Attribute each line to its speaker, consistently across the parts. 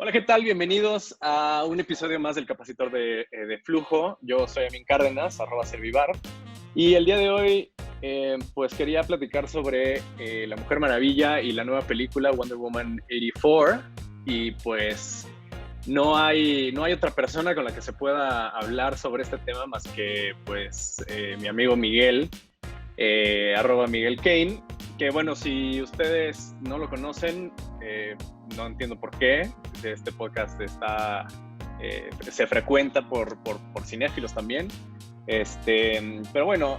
Speaker 1: Hola, ¿qué tal? Bienvenidos a un episodio más del Capacitor de Flujo. Yo soy Amin Cárdenas, @Servivar. Y el día de hoy, pues quería platicar sobre La Mujer Maravilla y la nueva película Wonder Woman 84. Y pues no hay otra persona con la que se pueda hablar sobre este tema más que pues mi amigo Miguel, @Miguel Kane. Que bueno, si ustedes no lo conocen, no entiendo por qué. Este podcast se frecuenta por cinéfilos también. Pero bueno,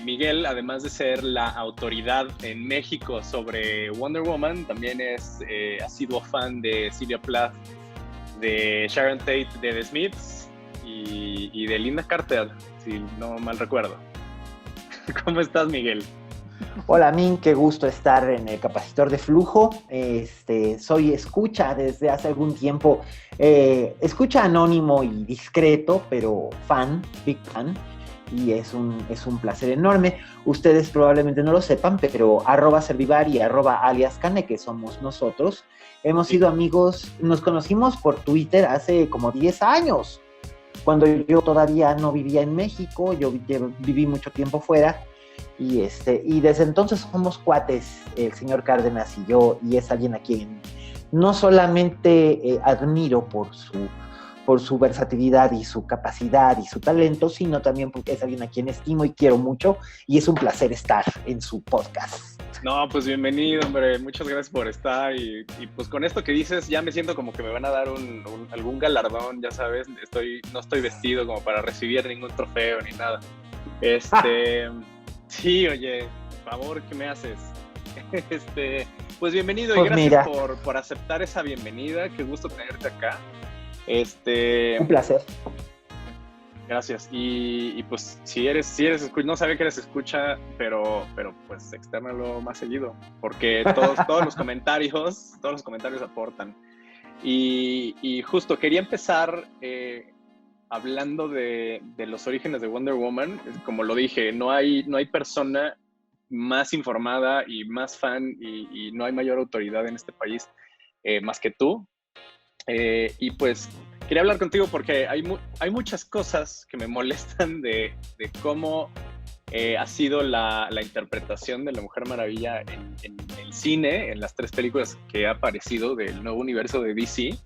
Speaker 1: Miguel, además de ser la autoridad en México sobre Wonder Woman, también es asiduo fan de Sylvia Plath, de Sharon Tate, de The Smiths y de Linda Carter, si no mal recuerdo. ¿Cómo estás, Miguel?
Speaker 2: Hola, Min, qué gusto estar en el Capacitor de Flujo. Soy escucha desde hace algún tiempo, escucha anónimo y discreto, pero fan, big fan, y es un placer enorme. Ustedes probablemente no lo sepan, pero @Servivar y @aliascane, que somos nosotros, hemos sido amigos, nos conocimos por Twitter hace como 10 años, cuando yo todavía no vivía en México. Yo viví mucho tiempo fuera. Y desde entonces somos cuates, el señor Cárdenas y yo, y es alguien a quien no solamente admiro por su versatilidad y su capacidad y su talento, sino también porque es alguien a quien estimo y quiero mucho, y es un placer estar en su podcast.
Speaker 1: No, pues bienvenido, hombre, muchas gracias por estar y pues con esto que dices ya me siento como que me van a dar algún galardón, ya sabes, no estoy vestido como para recibir ningún trofeo ni nada. Sí, oye, por favor, ¿qué me haces? Pues bienvenido y
Speaker 2: Pues
Speaker 1: gracias
Speaker 2: mira,
Speaker 1: por aceptar esa bienvenida. Qué gusto tenerte acá.
Speaker 2: un placer.
Speaker 1: Gracias. Y pues si eres no sabía que eres escucha, pero pues externalo más seguido, porque todos los comentarios aportan. Y justo quería empezar hablando de los orígenes de Wonder Woman. Como lo dije, no hay persona más informada y más fan y no hay mayor autoridad en este país más que tú. Y pues quería hablar contigo porque hay muchas cosas que me molestan de cómo ha sido la interpretación de la Mujer Maravilla en el cine, en las 3 películas que ha aparecido del nuevo universo de DC.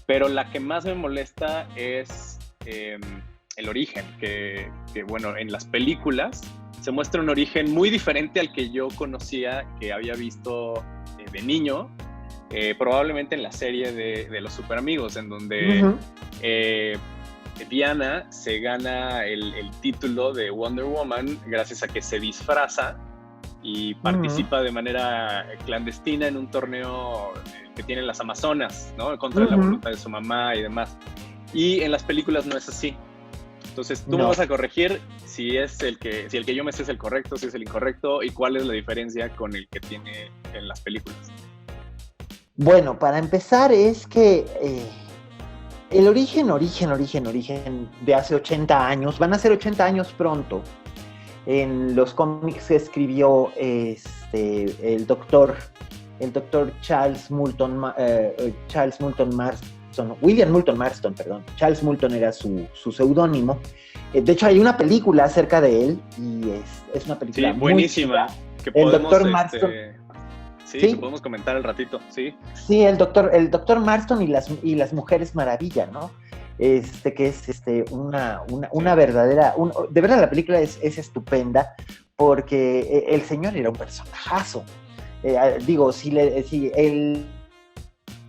Speaker 1: Pero la que más me molesta es el origen, que bueno, en las películas se muestra un origen muy diferente al que yo conocía, que había visto de niño, probablemente en la serie de los Super Amigos, en donde Diana se gana el título de Wonder Woman gracias a que se disfraza y participa de manera clandestina en un torneo que tienen las Amazonas, ¿no? Contra la voluntad de su mamá y demás. Y en las películas no es así. Entonces tú me vas a corregir si el que yo me sé es el correcto, si es el incorrecto, y cuál es la diferencia con el que tiene en las películas.
Speaker 2: Bueno, para empezar es que el origen de hace 80 años, van a ser 80 años pronto, en los cómics que escribió el doctor William Moulton Marston, perdón. Charles Moulton era su seudónimo. De hecho, hay una película acerca de él y es una película
Speaker 1: muy buenísima. Que
Speaker 2: el
Speaker 1: podemos,
Speaker 2: doctor Marston.
Speaker 1: Sí, que podemos comentar al ratito, sí.
Speaker 2: Sí, el doctor Marston y las Mujeres Maravilla, ¿no? Que es una verdadera... de verdad, la película es estupenda porque el señor era un personajazo.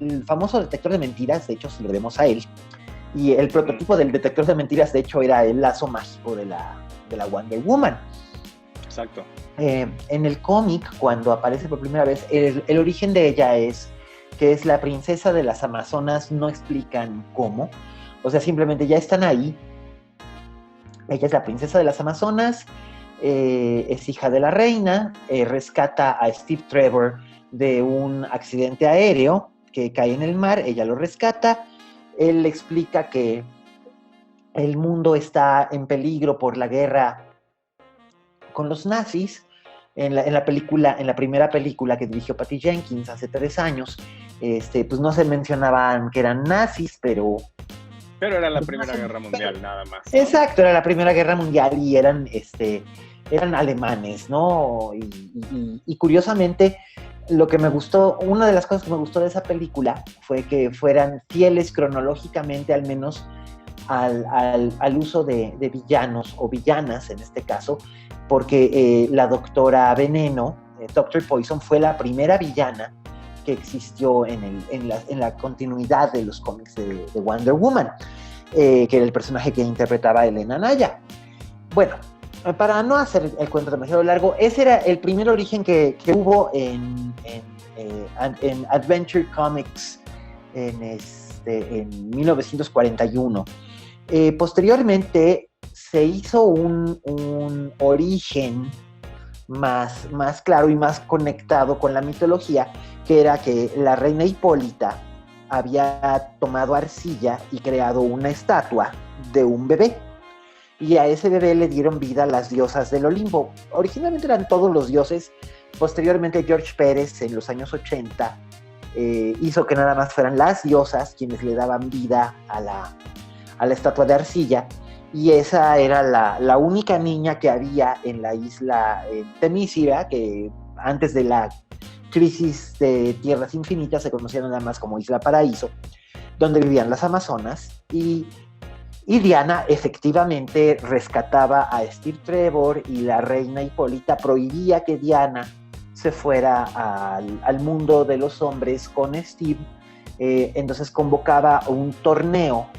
Speaker 2: El famoso detector de mentiras, de hecho, se lo debemos a él. Y el prototipo del detector de mentiras, de hecho, era el lazo mágico de la Wonder Woman.
Speaker 1: Exacto.
Speaker 2: En el cómic, cuando aparece por primera vez, el origen de ella es que es la princesa de las Amazonas, no explican cómo. O sea, simplemente ya están ahí. Ella es la princesa de las Amazonas, es hija de la reina, rescata a Steve Trevor de un accidente aéreo que cae en el mar, ella lo rescata, él le explica que el mundo está en peligro por la guerra con los nazis. En la primera película que dirigió Patty Jenkins hace 3 años, Pues no se mencionaban que eran nazis, pero...
Speaker 1: Pero era la
Speaker 2: pues,
Speaker 1: Primera Guerra Mundial, nada más, ¿no?
Speaker 2: Exacto, era la Primera Guerra Mundial y eran alemanes, ¿no? Y curiosamente, lo que me gustó, una de las cosas que me gustó de esa película fue que fueran fieles cronológicamente, al menos, al uso de villanos o villanas en este caso, porque la doctora Veneno, Doctor Poison, fue la primera villana que existió en la continuidad de los cómics de Wonder Woman, que era el personaje que interpretaba Elena Naya. Bueno, para no hacer el cuento demasiado largo, ese era el primer origen que hubo en Adventure Comics en 1941. Posteriormente se hizo un origen más claro y más conectado con la mitología, que era que la reina Hipólita había tomado arcilla y creado una estatua de un bebé. Y a ese bebé le dieron vida las diosas del Olimpo. Originalmente eran todos los dioses. Posteriormente George Pérez, en los años 80, hizo que nada más fueran las diosas quienes le daban vida a la estatua de arcilla. Y esa era la única niña que había en la isla Temícera, que antes de la crisis de Tierras Infinitas se conocía nada más como Isla Paraíso, donde vivían las amazonas, y Diana efectivamente rescataba a Steve Trevor, y la reina Hipólita prohibía que Diana se fuera al mundo de los hombres con Steve. Entonces convocaba un torneo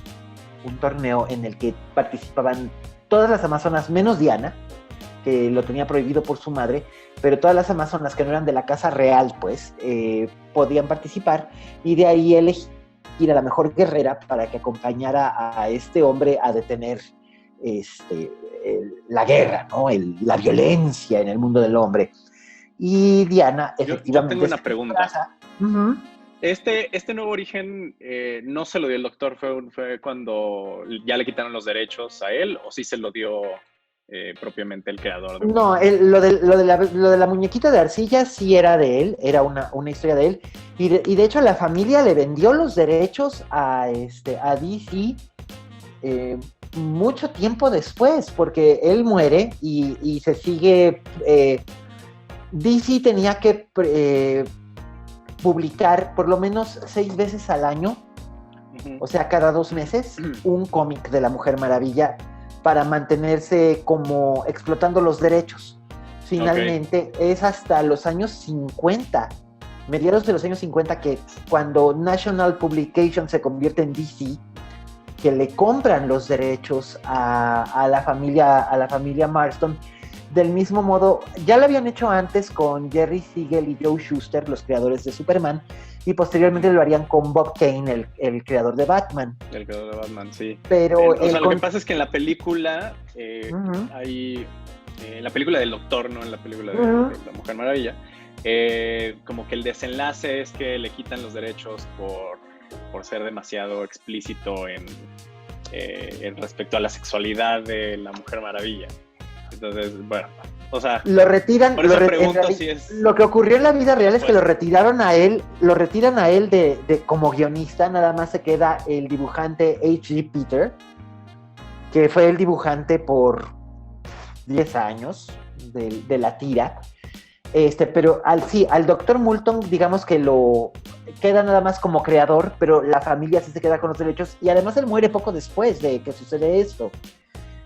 Speaker 2: en el que participaban todas las amazonas menos Diana, que lo tenía prohibido por su madre, pero todas las amazonas que no eran de la casa real, pues, podían participar, y de ahí elegir a la mejor guerrera para que acompañara a este hombre a detener la guerra, ¿no? La violencia en el mundo del hombre. Y Diana, efectivamente...
Speaker 1: Yo tengo una pregunta. Uh-huh. Este nuevo origen no se lo dio el doctor, fue cuando ya le quitaron los derechos a él, o sí se lo dio propiamente el creador.
Speaker 2: No, lo de la muñequita de arcilla sí era de él, era una historia de él, y de hecho la familia le vendió los derechos a DC mucho tiempo después, porque él muere y se sigue... DC tenía que publicar por lo menos 6 veces al año, o sea, cada 2 meses, un cómic de la Mujer Maravilla para mantenerse como explotando los derechos. Finalmente, es hasta los años 50, mediados de los años 50, que cuando National Publication se convierte en DC, que le compran los derechos a la familia Marston. Del mismo modo, ya lo habían hecho antes con Jerry Siegel y Joe Shuster, los creadores de Superman, y posteriormente lo harían con Bob Kane, el creador de Batman.
Speaker 1: El creador de Batman, sí.
Speaker 2: Pero
Speaker 1: lo que pasa es que en la película hay... en la película del Doctor, no en la película de la Mujer Maravilla, como que el desenlace es que le quitan los derechos por ser demasiado explícito en respecto a la sexualidad de la Mujer Maravilla. Entonces, bueno, o sea,
Speaker 2: lo retiran.
Speaker 1: Por eso pregunto si es...
Speaker 2: Lo que ocurrió en la vida real es que lo retiran a él de como guionista. Nada más se queda el dibujante H.G. Peter, que fue el dibujante por 10 años de la tira. Pero al Dr. Moulton, digamos que lo queda nada más como creador, pero la familia sí se queda con los derechos, y además él muere poco después de que sucede esto.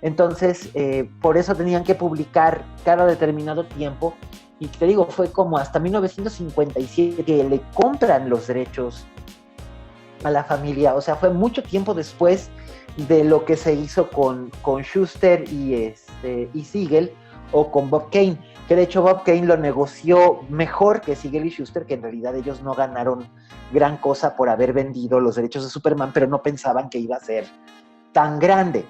Speaker 2: Entonces, por eso tenían que publicar cada determinado tiempo, y te digo, fue como hasta 1957 que le compran los derechos a la familia. O sea, fue mucho tiempo después de lo que se hizo con Shuster y Siegel, o con Bob Kane, que de hecho Bob Kane lo negoció mejor que Siegel y Shuster, que en realidad ellos no ganaron gran cosa por haber vendido los derechos de Superman, pero no pensaban que iba a ser tan grande.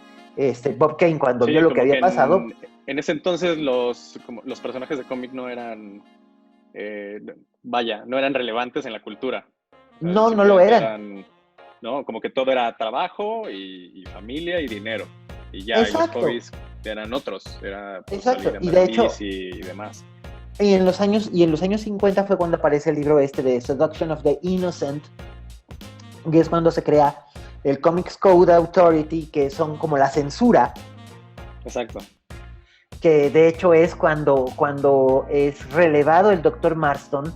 Speaker 2: Bob Kane, cuando vio lo que había pasado...
Speaker 1: En ese entonces los personajes de cómic no eran... no eran relevantes en la cultura.
Speaker 2: No lo eran.
Speaker 1: No, como que todo era trabajo y familia y dinero. Y ya,
Speaker 2: Exacto.
Speaker 1: Y los hobbies eran otros. Era
Speaker 2: Exacto.
Speaker 1: salir
Speaker 2: Y de hecho...
Speaker 1: y demás.
Speaker 2: y en los años 50 fue cuando aparece el libro este de Seduction of the Innocent, y es cuando se crea el Comics Code Authority, que son como la censura.
Speaker 1: Exacto.
Speaker 2: Que de hecho es cuando es relevado el Dr. Marston,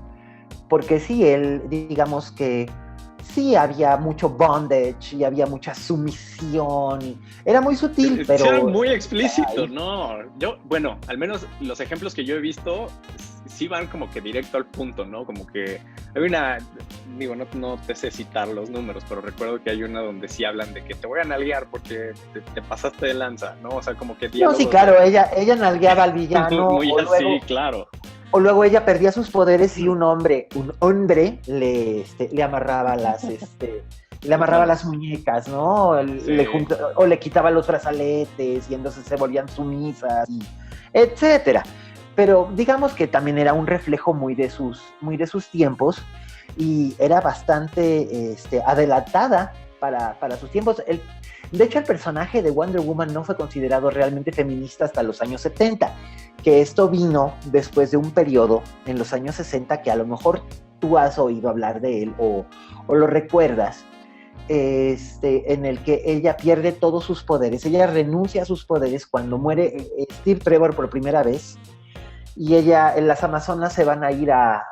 Speaker 2: porque sí, él, digamos que sí había mucho bondage y había mucha sumisión, y era muy sutil, pero...
Speaker 1: Era muy explícito, ¿no? Bueno, al menos los ejemplos que yo he visto sí van como que directo al punto, ¿no? Como que hay una, digo, no te sé citar los números, pero recuerdo que hay una donde sí hablan de que te voy a nalguear porque te pasaste de lanza, ¿no? O sea, como que...
Speaker 2: No, sí, claro, ella nalgueaba al villano.
Speaker 1: Muy
Speaker 2: o
Speaker 1: así,
Speaker 2: luego,
Speaker 1: claro.
Speaker 2: O luego ella perdía sus poderes y un hombre le amarraba las muñecas, ¿no?
Speaker 1: Sí.
Speaker 2: O le quitaba los brazaletes y entonces se volvían sumisas, etcétera. Pero digamos que también era un reflejo muy de sus tiempos y era bastante adelantada para sus tiempos. De hecho, el personaje de Wonder Woman no fue considerado realmente feminista hasta los años 70, que esto vino después de un periodo en los años 60 que a lo mejor tú has oído hablar de él o lo recuerdas, en el que ella pierde todos sus poderes. Ella renuncia a sus poderes cuando muere Steve Trevor por primera vez, y las Amazonas se van a ir a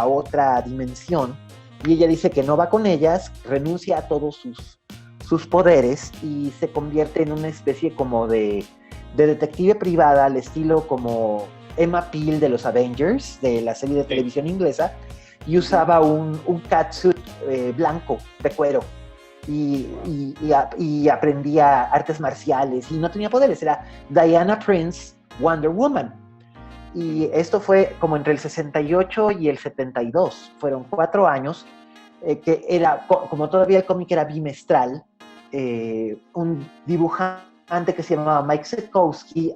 Speaker 2: otra dimensión, y ella dice que no va con ellas, renuncia a todos sus poderes y se convierte en una especie como de detective privada al estilo como Emma Peel de los Avengers, de la serie de televisión inglesa, y usaba un catsuit blanco de cuero y aprendía artes marciales y no tenía poderes, era Diana Prince Wonder Woman. Y esto fue como entre el 68 y el 72, fueron 4 años, que era, como todavía el cómic era bimestral, un dibujante que se llamaba Mike Sekowsky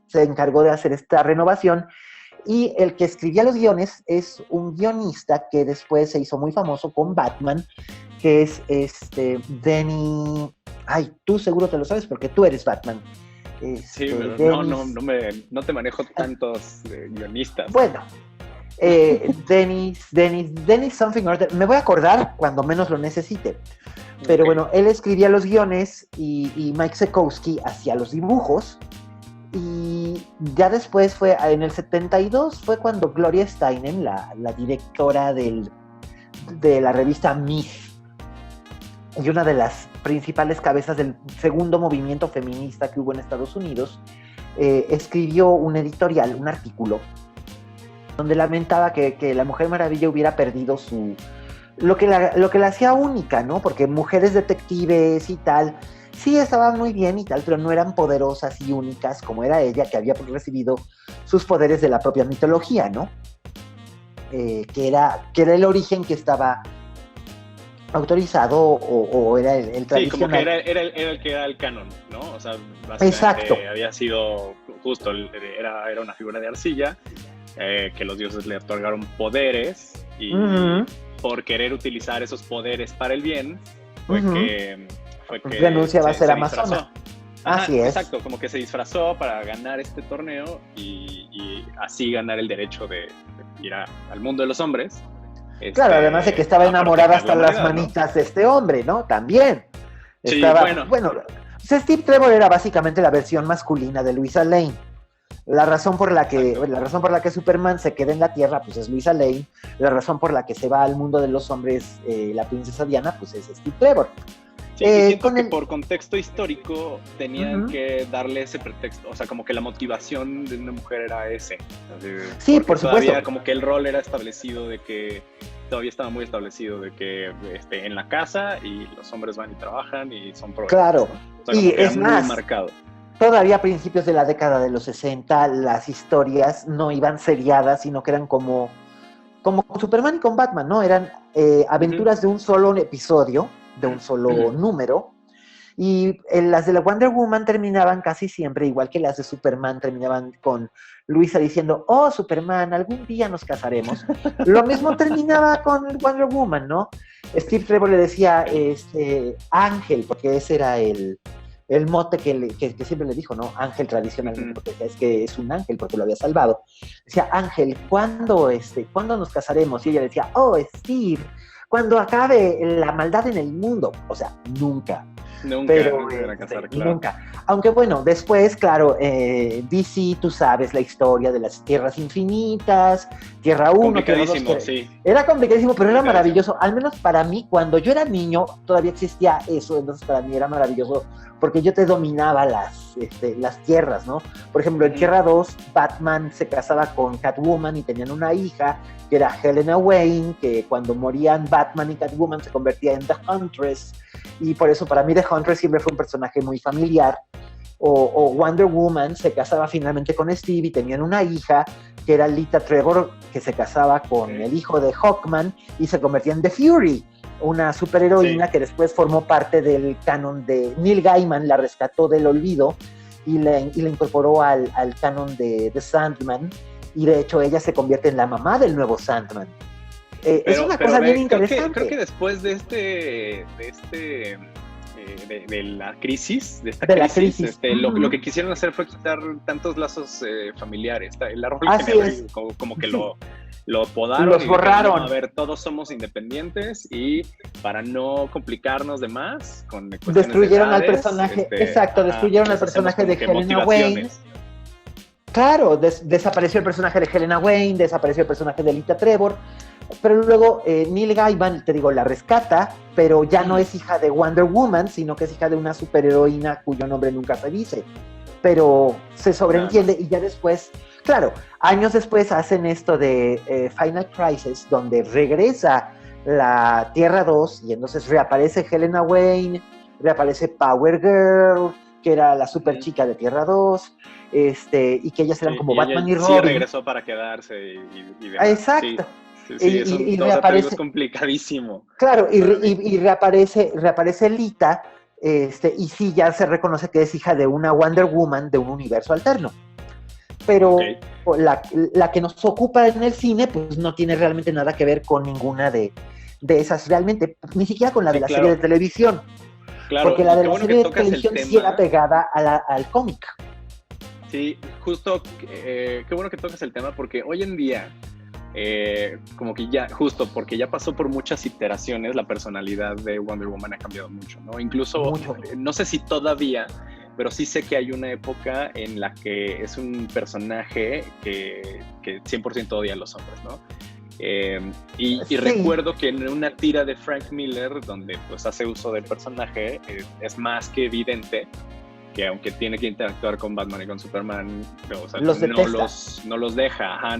Speaker 2: se encargó de hacer esta renovación, y el que escribía los guiones es un guionista que después se hizo muy famoso con Batman, que es Denny... Ay, tú seguro te lo sabes porque tú eres Batman.
Speaker 1: Sí, pero no te manejo tantos guionistas.
Speaker 2: Bueno, Dennis something or other. Me voy a acordar cuando menos lo necesite. Pero bueno, él escribía los guiones y Mike Sekowsky hacía los dibujos. Y ya después en el 72 fue cuando Gloria Steinem, la directora de la revista Myth, y una de las principales cabezas del segundo movimiento feminista que hubo en Estados Unidos, escribió un editorial, un artículo, donde lamentaba que la Mujer Maravilla hubiera perdido lo que la hacía única, ¿no? Porque mujeres detectives y tal, sí estaban muy bien y tal, pero no eran poderosas y únicas como era ella, que había recibido sus poderes de la propia mitología, ¿no? Que era el origen que estaba autorizado o era el tradicional. Sí, como
Speaker 1: que era el que era el canon, ¿no? O sea, básicamente
Speaker 2: exacto.
Speaker 1: Había sido justo, era una figura de arcilla, que los dioses le otorgaron poderes y por querer utilizar esos poderes para el bien fue que
Speaker 2: renunciaba a ser amazona. Así es.
Speaker 1: Exacto, como que se disfrazó para ganar este torneo y así ganar el derecho de ir al mundo de los hombres.
Speaker 2: Claro, además de que estaba enamorada hasta las manitas, ¿no?, de este hombre, ¿no? También.
Speaker 1: Sí,
Speaker 2: bueno, Steve Trevor era básicamente la versión masculina de Luisa Lane. La razón por la que Superman se queda en la Tierra, pues es Luisa Lane. La razón por la que se va al mundo de los hombres, la princesa Diana, pues es Steve Trevor.
Speaker 1: Sí, siento que por contexto histórico tenían que darle ese pretexto, o sea, como que la motivación de una mujer era ese.
Speaker 2: Sí, por supuesto.
Speaker 1: Todavía como que el rol era establecido todavía estaba muy establecido de que en la casa y los hombres van y trabajan y son proveedores.
Speaker 2: Claro,
Speaker 1: ¿no? O sea,
Speaker 2: y es más,
Speaker 1: muy marcado.
Speaker 2: Todavía a principios de la década de los 60 las historias no iban seriadas, sino que eran como Superman y con Batman, ¿no? Eran aventuras de un solo episodio, de un solo número, y las de la Wonder Woman terminaban casi siempre, igual que las de Superman, terminaban con Luisa diciendo, oh, Superman, algún día nos casaremos. Lo mismo terminaba con Wonder Woman, ¿no? Steve Trevor le decía Ángel, porque ese era el el mote que siempre le dijo, ¿no? Ángel tradicionalmente, porque decía, es que es un ángel porque lo había salvado. Decía, Ángel, ¿cuándo nos casaremos? Y ella decía, oh, Steve, cuando acabe la maldad en el mundo. O sea, nunca.
Speaker 1: Nunca,
Speaker 2: Pero,
Speaker 1: nunca se van a casar, claro.
Speaker 2: Nunca. Aunque bueno, después, claro, DC, tú sabes la historia de las tierras infinitas, Tierra 1, Tierra 2.
Speaker 1: Complicadísimo, sí.
Speaker 2: Era complicadísimo, pero era maravilloso. Al menos para mí, cuando yo era niño, todavía existía eso, entonces para mí era maravilloso, porque yo te dominaba las tierras, ¿no? Por ejemplo, en Tierra 2, Batman se casaba con Catwoman y tenían una hija, que era Helena Wayne, que cuando morían Batman y Catwoman se convertía en The Huntress, y por eso para mí The Huntress siempre fue un personaje muy familiar. O Wonder Woman se casaba finalmente con Steve y tenían una hija que era Lita Trevor, que se casaba con el hijo de Hawkman y se convertía en The Fury, una superheroína que después formó parte del canon de Neil Gaiman, la rescató del olvido y la incorporó al canon de The Sandman, y de hecho ella se convierte en la mamá del nuevo Sandman. Es una cosa bien interesante.
Speaker 1: Creo que después de la crisis, lo que quisieron hacer fue quitar tantos lazos familiares. El árbol genealógico, como que lo podaron.
Speaker 2: Los borraron.
Speaker 1: Dijeron, a ver, todos somos independientes y para no complicarnos de más,
Speaker 2: destruyeron al personaje, destruyeron al personaje de Helena Wayne. Claro, desapareció el personaje de Helena Wayne, desapareció el personaje de Lita Trevor, pero luego Neil Gaiman, te digo, la rescata, pero ya no es hija de Wonder Woman, sino que es hija de una superheroína cuyo nombre nunca se dice, pero se sobreentiende. Y ya después, claro, años después hacen esto de Final Crisis, donde regresa la Tierra 2 y entonces reaparece Helena Wayne, reaparece Power Girl, que era la super chica de Tierra 2, y que ellas eran como Batman y Robin.
Speaker 1: Sí, regresó para quedarse y demás.
Speaker 2: Exacto.
Speaker 1: Sí, y reaparece, es complicadísimo.
Speaker 2: Claro, y reaparece Lita, y sí, ya se reconoce que es hija de una Wonder Woman de un universo alterno. Pero la que nos ocupa en el cine, pues no tiene realmente nada que ver con ninguna de esas, realmente, ni siquiera con la de la serie de televisión.
Speaker 1: Claro,
Speaker 2: porque la de la serie de televisión sí era pegada al cómic.
Speaker 1: Sí, justo, qué bueno que tocas el tema, porque hoy en día, como que ya, justo porque ya pasó por muchas iteraciones, la personalidad de Wonder Woman ha cambiado mucho, ¿no? Incluso, no sé si todavía, pero sí sé que hay una época en la que es un personaje que 100% odia a los hombres, ¿no? Y recuerdo que en una tira de Frank Miller, donde pues hace uso del personaje, es más que evidente que aunque tiene que interactuar con Batman y con Superman, o sea, no los deja,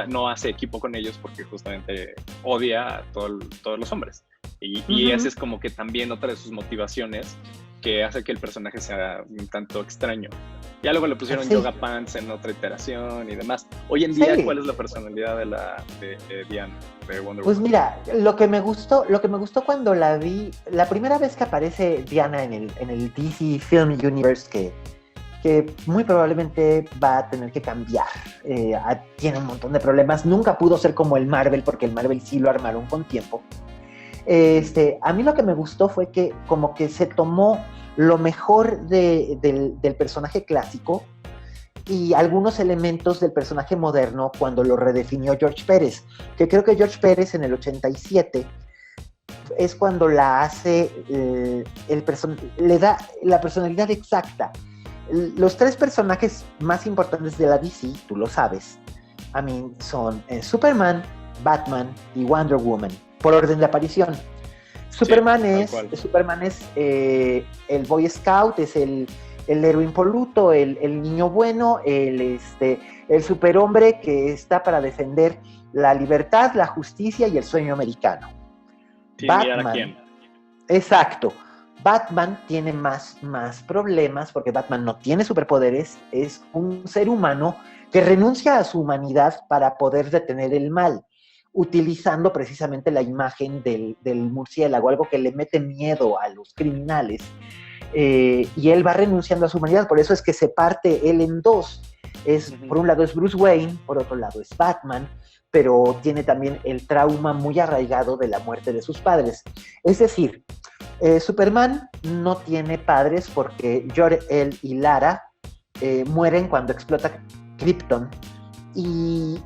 Speaker 1: no hace equipo con ellos porque justamente odia a todos los hombres. Y esa es como que también otra de sus motivaciones que hace que el personaje sea un tanto extraño. Ya luego le pusieron yoga pants en otra iteración y demás. Hoy en día, ¿cuál es la personalidad de Diana, de Wonder Woman?
Speaker 2: Pues mira, lo que me gustó cuando la vi, la primera vez que aparece Diana en el DC Film Universe, que muy probablemente va a tener que cambiar. Tiene un montón de problemas. Nunca pudo ser como el Marvel, porque el Marvel sí lo armaron con tiempo. A mí lo que me gustó fue que como que se tomó lo mejor del personaje clásico y algunos elementos del personaje moderno cuando lo redefinió George Pérez, que creo que George Pérez en el 87 es cuando la hace, le da la personalidad exacta. Los tres personajes más importantes de la DC, tú lo sabes, a mí son Superman, Batman y Wonder Woman, por orden de aparición. Superman es el Boy Scout, es el héroe impoluto, el niño bueno, el superhombre que está para defender la libertad, la justicia y el sueño americano. Batman, exacto. Batman tiene más problemas porque Batman no tiene superpoderes, es un ser humano que renuncia a su humanidad para poder detener el mal, utilizando precisamente la imagen del murciélago, algo que le mete miedo a los criminales, y él va renunciando a su humanidad. Por eso es que se parte él en dos. Por un lado es Bruce Wayne, por otro lado es Batman, pero tiene también el trauma muy arraigado de la muerte de sus padres. Es decir, Superman no tiene padres porque Jor-El y Lara mueren cuando explota Krypton. Y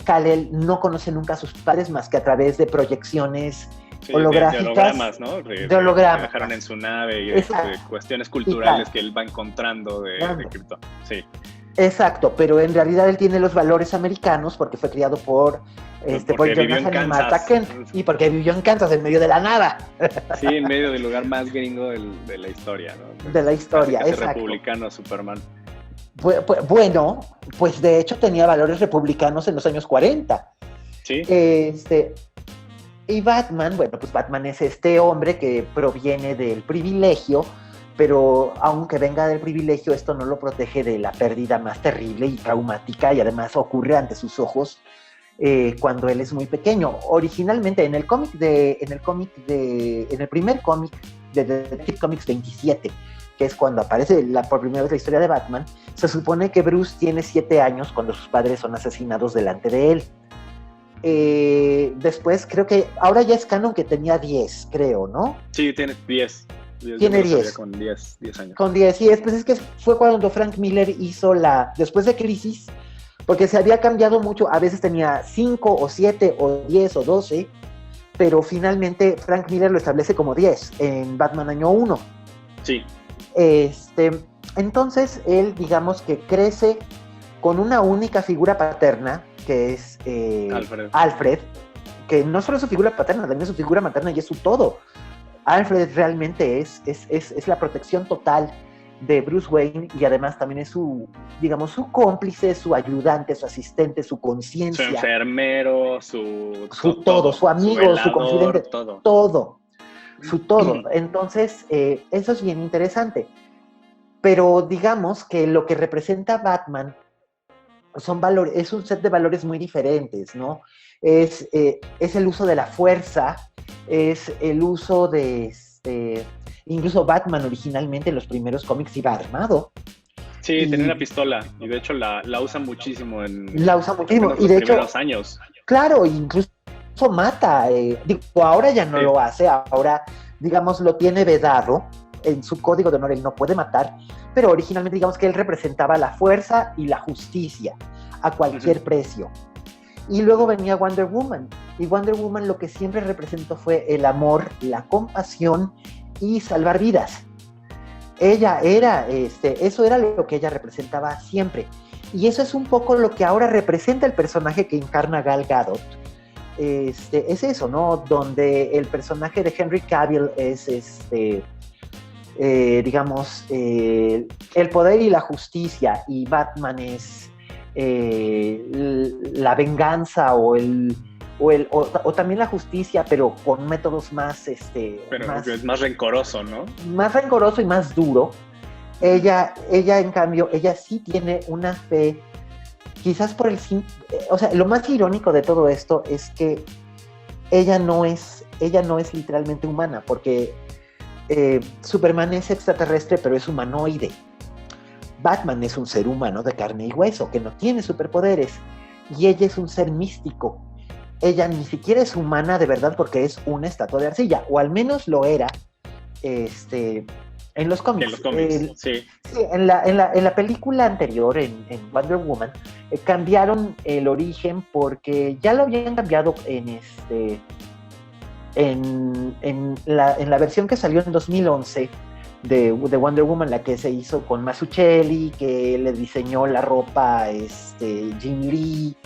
Speaker 2: Kal-El no conoce nunca a sus padres más que a través de proyecciones holográficas.
Speaker 1: De hologramas, ¿no?
Speaker 2: De hologramas.
Speaker 1: Que dejaron en su nave y de cuestiones culturales que él va encontrando de Krypton. Sí.
Speaker 2: Exacto, pero en realidad él tiene los valores americanos porque fue criado por Jonathan y Martha Kent y porque vivió en Kansas, en medio de la nada.
Speaker 1: Sí, en medio del lugar más gringo de la historia, ¿no?
Speaker 2: De la historia,
Speaker 1: casi
Speaker 2: exacto.
Speaker 1: Republicano Superman.
Speaker 2: Bueno, pues de hecho tenía valores republicanos en los años 40.
Speaker 1: Sí.
Speaker 2: Y Batman, bueno, pues Batman es este hombre que proviene del privilegio, pero aunque venga del privilegio, esto no lo protege de la pérdida más terrible y traumática, y además ocurre ante sus ojos cuando él es muy pequeño. Originalmente, en el primer cómic de Detective Comics 27, que es cuando aparece por primera vez la historia de Batman, se supone que Bruce tiene 7 años cuando sus padres son asesinados delante de él. Después creo que ahora ya es canon que tenía 10, creo, ¿no?
Speaker 1: Sí, tiene 10.
Speaker 2: Tiene 10.
Speaker 1: Con 10 años.
Speaker 2: Con 10, sí, pues es que fue cuando Frank Miller hizo después de Crisis, porque se había cambiado mucho, a veces tenía 5 o 7 o 10 o 12, pero finalmente Frank Miller lo establece como 10 en Batman Año 1.
Speaker 1: Sí.
Speaker 2: Entonces él, digamos que crece con una única figura paterna, que es Alfred, que no solo es su figura paterna, también es su figura materna y es su todo. Alfred realmente es la protección total de Bruce Wayne y además también es su cómplice, su ayudante, su asistente, su conciencia.
Speaker 1: Su enfermero, su
Speaker 2: todo, su amigo, su
Speaker 1: velador,
Speaker 2: confidente,
Speaker 1: todo.
Speaker 2: Su todo. Entonces, eso es bien interesante. Pero digamos que lo que representa Batman son valores, es un set de valores muy diferentes, ¿no? Es el uso de la fuerza, es el uso de incluso Batman originalmente en los primeros cómics iba armado.
Speaker 1: Sí, tenía una pistola y de hecho la usa muchísimo en
Speaker 2: y de
Speaker 1: los
Speaker 2: hecho,
Speaker 1: primeros años.
Speaker 2: Claro, incluso mata. Ahora ya no lo hace, ahora digamos lo tiene vedado. En su código de honor él no puede matar, pero originalmente digamos que él representaba la fuerza y la justicia a cualquier precio. Y luego venía Wonder Woman, y Wonder Woman lo que siempre representó fue el amor, la compasión y salvar vidas. Ella era, eso era lo que ella representaba siempre, y eso es un poco lo que ahora representa el personaje que encarna Gal Gadot. Es eso, ¿no? Donde el personaje de Henry Cavill es digamos, el poder y la justicia, y Batman es la venganza o también la justicia, pero con métodos más
Speaker 1: pero es más rencoroso, ¿no?
Speaker 2: Más rencoroso y más duro. Ella en cambio, ella sí tiene una fe, quizás por o sea, lo más irónico de todo esto es que ella no es literalmente humana, porque Superman es extraterrestre, pero es humanoide. Batman es un ser humano de carne y hueso, que no tiene superpoderes, y ella es un ser místico. Ella ni siquiera es humana de verdad porque es una estatua de arcilla, o al menos lo era en los cómics.
Speaker 1: En los cómics, sí.
Speaker 2: Sí, en la película anterior, en Wonder Woman, cambiaron el origen porque ya lo habían cambiado en la versión que salió en 2011 de Wonder Woman, la que se hizo con Mazzucchelli, que le diseñó la ropa Jim Lee,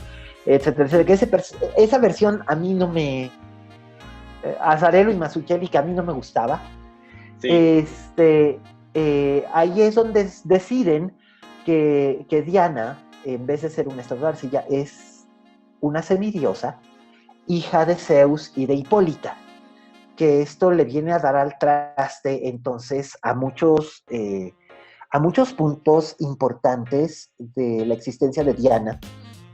Speaker 2: etcétera, etcétera. Que esa versión a mí no me... Azzarello y Mazzucchelli, que a mí no me gustaba. Sí. Ahí es donde deciden que Diana, en vez de ser una estatua de arcilla, es una semidiosa, hija de Zeus y de Hipólita, que esto le viene a dar al traste entonces a muchos puntos importantes de la existencia de Diana,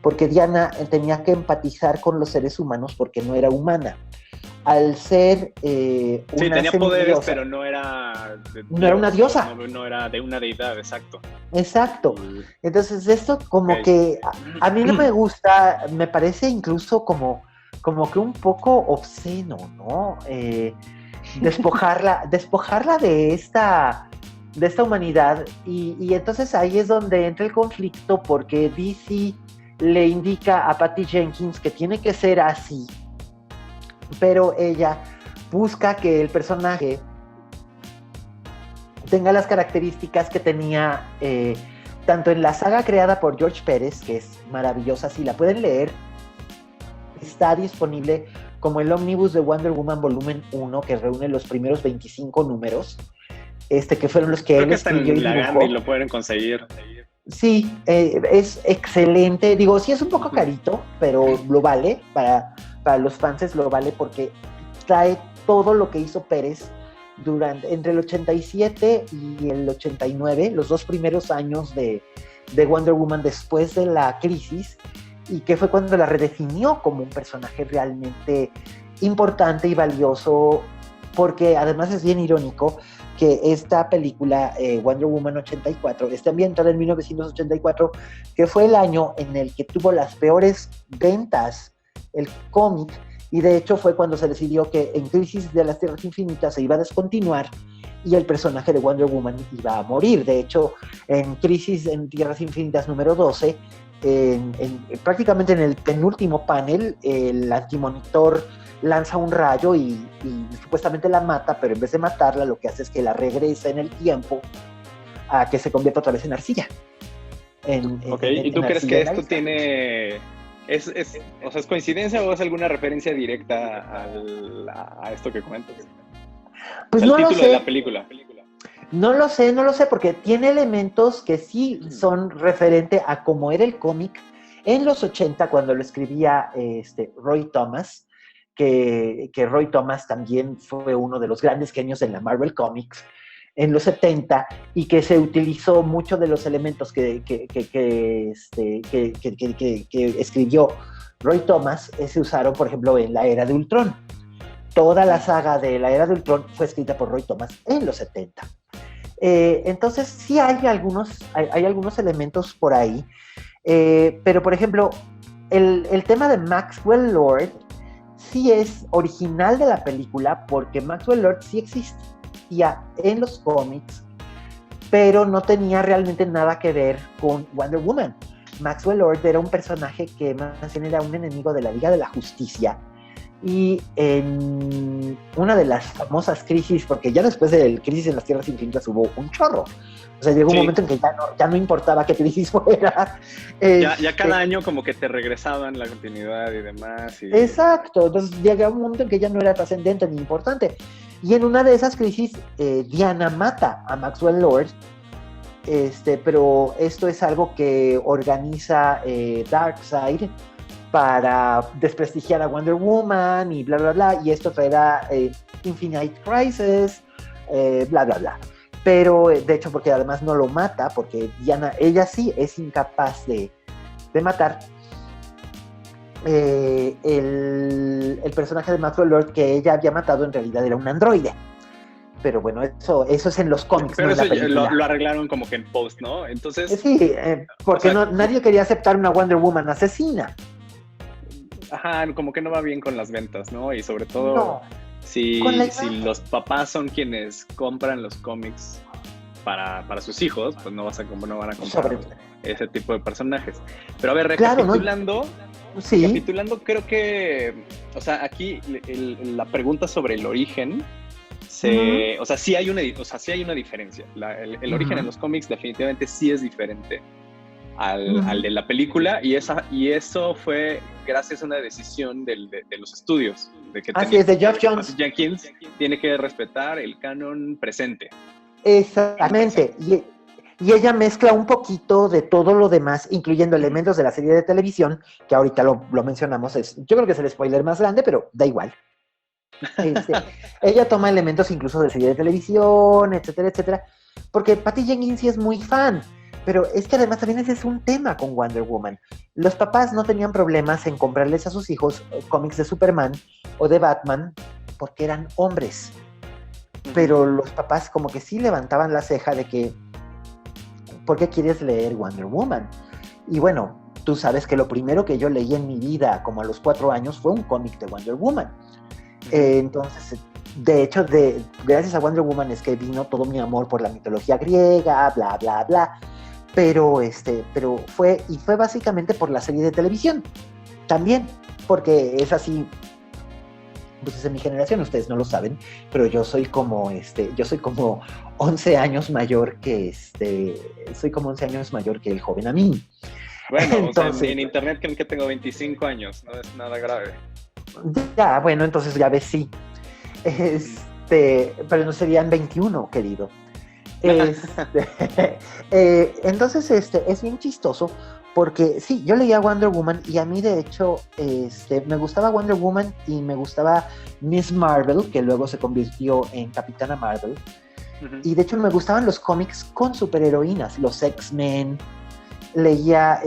Speaker 2: porque Diana tenía que empatizar con los seres humanos porque no era humana. Al ser una
Speaker 1: tenía poderes, pero no era
Speaker 2: una diosa.
Speaker 1: No era de una deidad, exacto.
Speaker 2: Exacto. Entonces esto como que a mí no me gusta, me parece incluso como que un poco obsceno, ¿no? despojarla de esta humanidad, y entonces ahí es donde entra el conflicto, porque DC le indica a Patty Jenkins que tiene que ser así, pero ella busca que el personaje tenga las características que tenía tanto en la saga creada por George Pérez, que es maravillosa, si la pueden leer, está disponible como el ómnibus de Wonder Woman volumen 1, que reúne los primeros 25 números, que fueron los que
Speaker 1: Creo
Speaker 2: él
Speaker 1: que está
Speaker 2: escribió
Speaker 1: en
Speaker 2: y
Speaker 1: la
Speaker 2: dibujó.
Speaker 1: Gandhi, lo pueden conseguir.
Speaker 2: Sí, es excelente. Digo, sí es un poco carito, pero lo vale, para los fans lo vale, porque trae todo lo que hizo Pérez entre el 87 y el 89, los 2 primeros años de Wonder Woman después de la crisis, y que fue cuando la redefinió como un personaje realmente importante y valioso, porque además es bien irónico que esta película, Wonder Woman 84, está ambientada en 1984, que fue el año en el que tuvo las peores ventas el cómic, y de hecho fue cuando se decidió que en Crisis de las Tierras Infinitas se iba a descontinuar y el personaje de Wonder Woman iba a morir. De hecho, en Crisis en Tierras Infinitas número 12, prácticamente en el penúltimo panel, el Antimonitor lanza un rayo y supuestamente la mata, pero en vez de matarla, lo que hace es que la regresa en el tiempo a que se convierta otra vez en arcilla.
Speaker 1: ¿Y tú crees que esto tiene... o sea, ¿es coincidencia o es alguna referencia directa a esto que comentas?
Speaker 2: Pues
Speaker 1: el
Speaker 2: no
Speaker 1: título
Speaker 2: lo sé.
Speaker 1: De la película.
Speaker 2: No lo sé, porque tiene elementos que sí son referente a cómo era el cómic en los 80, cuando lo escribía Roy Thomas, que Roy Thomas también fue uno de los grandes genios en la Marvel Comics en los 70, y que se utilizó mucho de los elementos que escribió Roy Thomas, se usaron, por ejemplo, en la Era de Ultron. Toda la saga de la Era de Ultron fue escrita por Roy Thomas en los 70. Entonces sí hay algunos elementos por ahí, pero por ejemplo, el tema de Maxwell Lord sí es original de la película, porque Maxwell Lord sí existía en los cómics, pero no tenía realmente nada que ver con Wonder Woman. Maxwell Lord era un personaje que más bien era un enemigo de la Liga de la Justicia, y en una de las famosas crisis, porque ya después del Crisis en las Tierras Infinitas hubo un chorro, o sea, llegó un momento en que ya no importaba qué crisis fuera.
Speaker 1: Ya cada año como que te regresaban la continuidad y demás.
Speaker 2: Exacto, entonces llega un momento en que ya no era trascendente ni importante. Y en una de esas crisis, Diana mata a Maxwell Lord, pero esto es algo que organiza Darkseid para desprestigiar a Wonder Woman y bla, bla, bla, y esto traerá Infinite Crisis, bla, bla, bla. Pero, de hecho, porque además no lo mata, porque Diana, ella sí es incapaz de matar. El personaje de Maxwell Lord que ella había matado en realidad era un androide. Pero bueno, eso es en los cómics.
Speaker 1: Pero
Speaker 2: no
Speaker 1: eso
Speaker 2: en la película.
Speaker 1: Lo arreglaron como que en post, ¿no? Entonces...
Speaker 2: Sí, porque nadie quería aceptar una Wonder Woman asesina.
Speaker 1: Ajá, como que no va bien con las ventas, ¿no? Y sobre todo, si los papás son quienes compran los cómics para sus hijos, pues no van a comprar ese tipo de personajes. Pero a ver, recapitulando, creo que, o sea, aquí la pregunta sobre el origen, o sea, sí hay una diferencia. El origen en los cómics definitivamente sí es diferente al de la película, y eso fue gracias a una decisión de los estudios.
Speaker 2: Así es, de Geoff Johns.
Speaker 1: Jenkins tiene que respetar el canon presente.
Speaker 2: Exactamente, y ella mezcla un poquito de todo lo demás, incluyendo elementos de la serie de televisión, que ahorita lo mencionamos, yo creo que es el spoiler más grande, pero da igual. Ella toma elementos incluso de serie de televisión, etcétera, etcétera, porque Patty Jenkins sí es muy fan. Pero es que además también ese es un tema con Wonder Woman. Los papás no tenían problemas en comprarles a sus hijos cómics de Superman o de Batman porque eran hombres. Pero los papás como que sí levantaban la ceja de que ¿por qué quieres leer Wonder Woman? Y bueno, tú sabes que lo primero que yo leí en mi vida, como a los 4 años, fue un cómic de Wonder Woman. Entonces de hecho, gracias a Wonder Woman es que vino todo mi amor por la mitología griega, bla, bla, bla. Pero fue básicamente por la serie de televisión. También, porque es así, pues es de mi generación, ustedes no lo saben, pero yo soy como 11 años mayor que soy como 11 años mayor que el joven Amin.
Speaker 1: Bueno, entonces, o sea, en internet creen que tengo 25 años, no es nada grave.
Speaker 2: Ya, bueno, entonces ya ves, sí. Pero no serían 21, querido. Entonces, es bien chistoso porque sí, yo leía Wonder Woman y a mí de hecho me gustaba Wonder Woman y me gustaba Miss Marvel, que luego se convirtió en Capitana Marvel. Uh-huh. Y de hecho me gustaban los cómics con superheroínas, los X-Men. Leía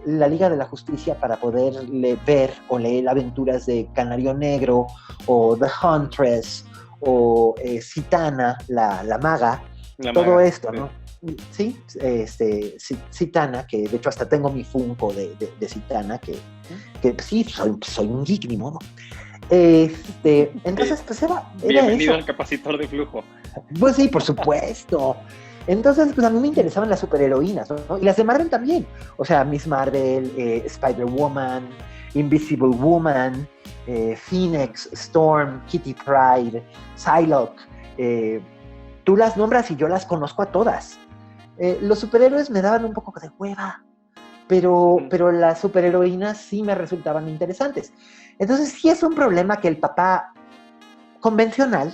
Speaker 2: la Liga de la Justicia para poder ver o leer aventuras de Canario Negro o The Huntress o Zatanna, la maga, todo esto, ¿no? Sí, Zatanna, que de hecho hasta tengo mi Funko de Zatanna, que sí, soy un geek, ni modo. Entonces, pues era
Speaker 1: bienvenido
Speaker 2: eso.
Speaker 1: Al capacitor de flujo.
Speaker 2: Pues sí, por supuesto. Entonces, pues a mí me interesaban las superheroínas, ¿no? Y las de Marvel también. O sea, Miss Marvel, Spider-Woman, Invisible Woman, Phoenix, Storm, Kitty Pryde, Psylocke. Tú las nombras y yo las conozco a todas. Los superhéroes me daban un poco de hueva, pero las superheroínas sí me resultaban interesantes. Entonces sí es un problema que el papá convencional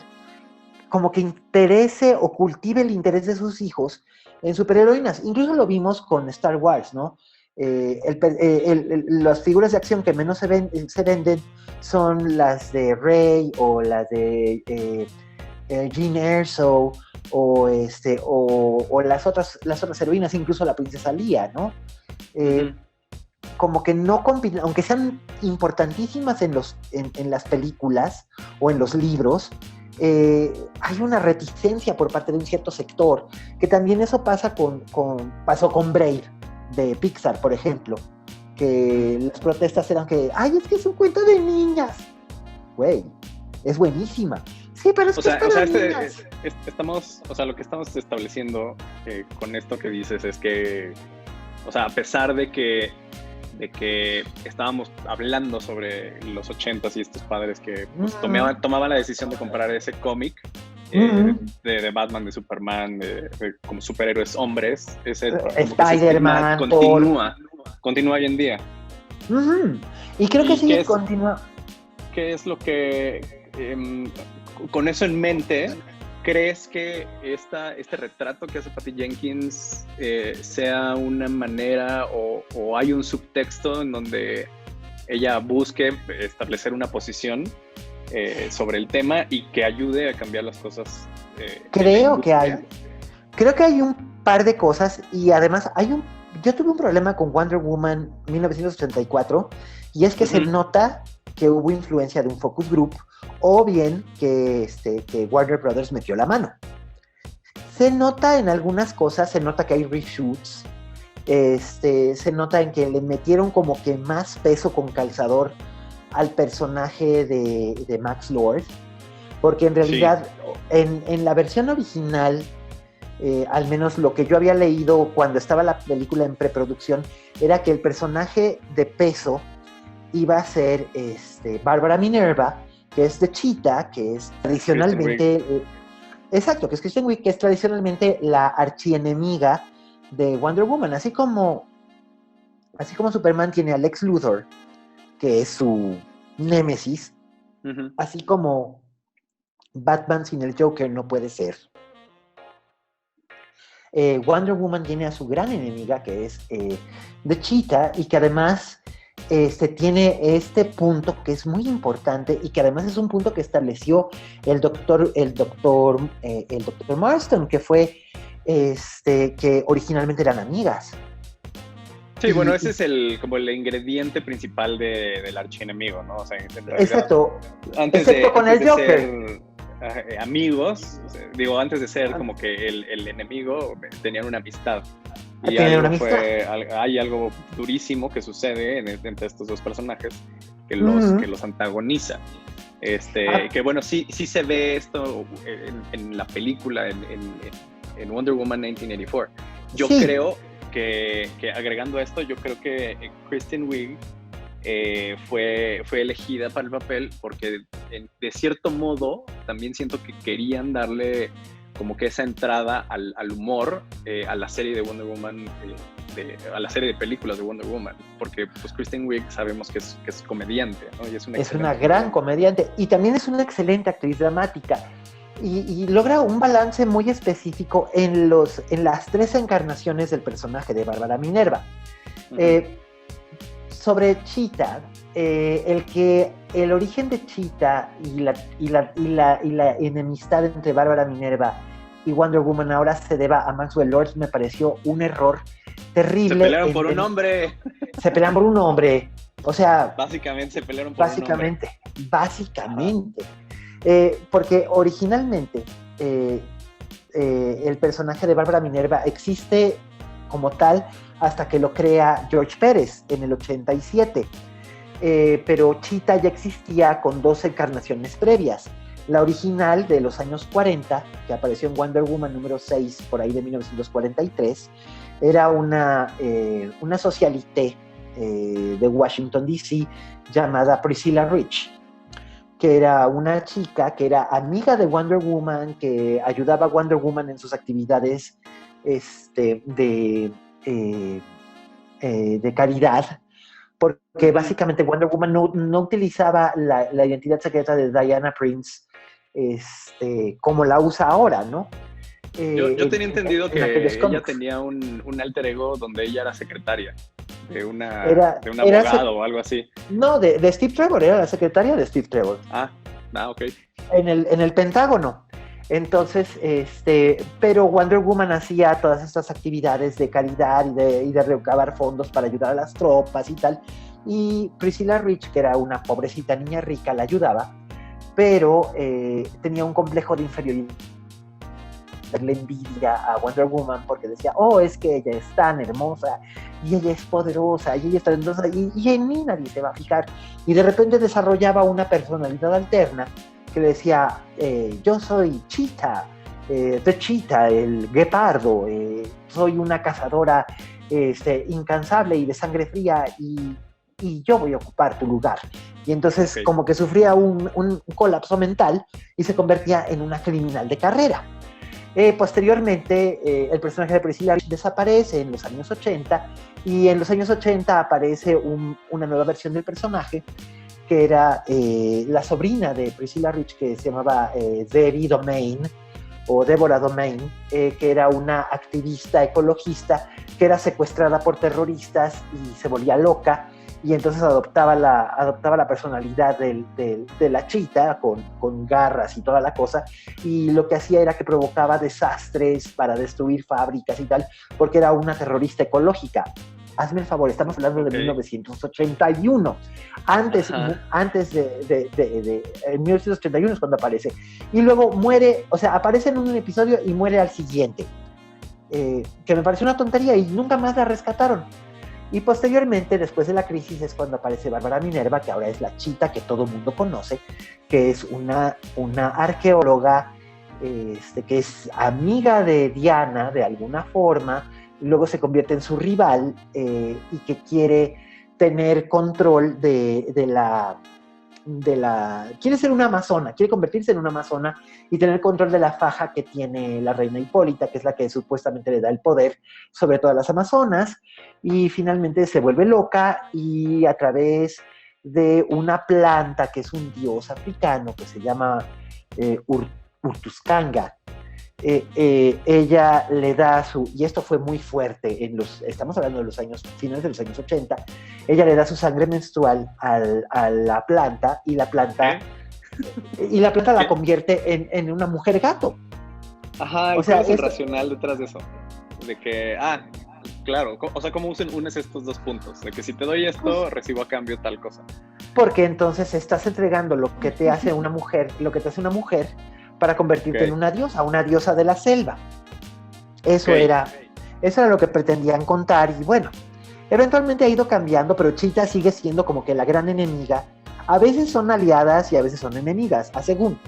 Speaker 2: como que interese o cultive el interés de sus hijos en superheroínas. Incluso lo vimos con Star Wars, ¿no? Las figuras de acción que menos se venden son las de Rey o las de Jean Erso o las otras heroínas, incluso la princesa Leia, ¿no? Como que no compiten, aunque sean importantísimas en las películas o en los libros, hay una reticencia por parte de un cierto sector, que también eso pasó con Brave de Pixar, por ejemplo, que las protestas eran que, ay, es que es un cuento de niñas. Güey, es buenísima. Sí, pero es niñas.
Speaker 1: Lo que estamos estableciendo con esto que dices es que, o sea, a pesar de que estábamos hablando sobre los 80s y estos padres que pues, tomaban la decisión de comprar ese cómic de Batman, de Superman, de como superhéroes hombres,
Speaker 2: Spider-Man,
Speaker 1: continúa hoy en día.
Speaker 2: Y creo que sí continúa.
Speaker 1: ¿Qué es lo que, con eso en mente, crees que este retrato que hace Patty Jenkins sea una manera o hay un subtexto en donde ella busque establecer una posición sobre el tema y que ayude a cambiar las cosas?
Speaker 2: Creo que hay un par de cosas y además yo tuve un problema con Wonder Woman 1984 y es que se nota que hubo influencia de un focus group o bien que Warner Brothers metió la mano. Se nota en algunas cosas, se nota que hay reshoots, se nota en que le metieron como que más peso con calzador al personaje de Max Lord, porque en realidad en la versión original, al menos lo que yo había leído cuando estaba la película en preproducción, era que el personaje de peso iba a ser Bárbara Minerva, que es de Cheetah, que es tradicionalmente... exacto, que es Kristen Wiig, que es tradicionalmente la archienemiga de Wonder Woman, así como Superman tiene a Lex Luthor, que es su némesis, así como Batman sin el Joker no puede ser. Wonder Woman tiene a su gran enemiga, que es The Cheetah, y que además tiene este punto que es muy importante y que además es un punto que estableció el doctor Marston, que fue que originalmente eran amigas.
Speaker 1: Sí, bueno, ese es como el ingrediente principal del archienemigo, ¿no? O sea,
Speaker 2: exacto.
Speaker 1: Antes
Speaker 2: con el Joker.
Speaker 1: Ser amigos, antes de ser como que el enemigo, tenían una amistad. Y hay algo durísimo que sucede entre estos dos personajes que los antagoniza. Que bueno, sí se ve esto en la película, en Wonder Woman 1984. Yo
Speaker 2: Sí.
Speaker 1: creo que agregando esto, yo creo que Kristen Wiig fue elegida para el papel porque de cierto modo también siento que querían darle como que esa entrada al humor a la serie de Wonder Woman, a la serie de películas de Wonder Woman, porque pues Kristen Wiig sabemos que es comediante, ¿no? Y
Speaker 2: es una gran comediante y también es una excelente actriz dramática y logra un balance muy específico en las 3 encarnaciones del personaje de Bárbara Minerva. Uh-huh. Sobre Cheetah, el origen de Cheetah y la enemistad entre Bárbara Minerva y Wonder Woman ahora se deba a Maxwell Lord me pareció un error terrible.
Speaker 1: Se pelearon por un hombre.
Speaker 2: Se pelearon por un hombre. O sea...
Speaker 1: Básicamente se pelearon por un hombre.
Speaker 2: Básicamente. Porque originalmente el personaje de Bárbara Minerva existe como tal hasta que lo crea George Pérez en el 87. Pero Cheetah ya existía con 2 encarnaciones previas. La original de los años 40, que apareció en Wonder Woman número 6, por ahí de 1943, era una socialité de Washington, D.C., llamada Priscilla Rich, que era una chica que era amiga de Wonder Woman, que ayudaba a Wonder Woman en sus actividades de caridad, porque básicamente Wonder Woman no utilizaba la identidad secreta de Diana Prince como la usa ahora, ¿no?
Speaker 1: Yo tenía entendido que ella tenía un alter ego donde ella era secretaria de un abogado o algo así.
Speaker 2: No, de Steve Trevor, era la secretaria de Steve Trevor.
Speaker 1: Ok.
Speaker 2: En el Pentágono. Entonces, pero Wonder Woman hacía todas estas actividades de caridad y de recabar fondos para ayudar a las tropas y tal. Y Priscilla Rich, que era una pobrecita niña rica, la ayudaba, pero tenía un complejo de inferioridad. Le envidia a Wonder Woman porque decía, es que ella es tan hermosa y ella es poderosa y ella es talentosa y en mí nadie se va a fijar. Y de repente desarrollaba una personalidad alterna que le decía, yo soy Cheetah, The Cheetah, el guepardo, soy una cazadora incansable y de sangre fría y yo voy a ocupar tu lugar. Y entonces como que sufría un colapso mental y se convertía en una criminal de carrera. Posteriormente, el personaje de Priscilla desaparece en los años 80 y en los años 80 aparece una nueva versión del personaje que era la sobrina de Priscilla Rich, que se llamaba Debbie Domain o Deborah Domain, que era una activista ecologista que era secuestrada por terroristas y se volvía loca y entonces adoptaba la personalidad de la Cheetah con garras y toda la cosa, y lo que hacía era que provocaba desastres para destruir fábricas y tal, porque era una terrorista ecológica. Hazme el favor, estamos hablando de 1981. Antes de 1981 es cuando aparece. Y luego muere, o sea, aparece en un episodio y muere al siguiente. Que me pareció una tontería y nunca más la rescataron. Y posteriormente, después de la crisis, es cuando aparece Bárbara Minerva, que ahora es la Cheetah que todo el mundo conoce, que es una arqueóloga que es amiga de Diana de alguna forma, luego se convierte en su rival y que quiere tener control quiere ser una amazona, quiere convertirse en una amazona y tener control de la faja que tiene la reina Hipólita, que es la que supuestamente le da el poder sobre todas las amazonas, y finalmente se vuelve loca y a través de una planta que es un dios africano que se llama Urtuskanga, ella le da y esto fue muy fuerte, estamos hablando de los finales de los años 80, ella le da su sangre menstrual a la planta y la planta la convierte en una mujer gato.
Speaker 1: Ajá, ¿cuál es el racional detrás de eso? De que, claro, o sea, ¿cómo unes estos dos puntos? De que si te doy esto, recibo a cambio tal cosa.
Speaker 2: Porque entonces estás entregando lo que te hace una mujer, para convertirte en una diosa de la selva. Eso era lo que pretendían contar, y bueno, eventualmente ha ido cambiando, pero Cheetah sigue siendo como que la gran enemiga A veces son aliadas y a veces son enemigas, a según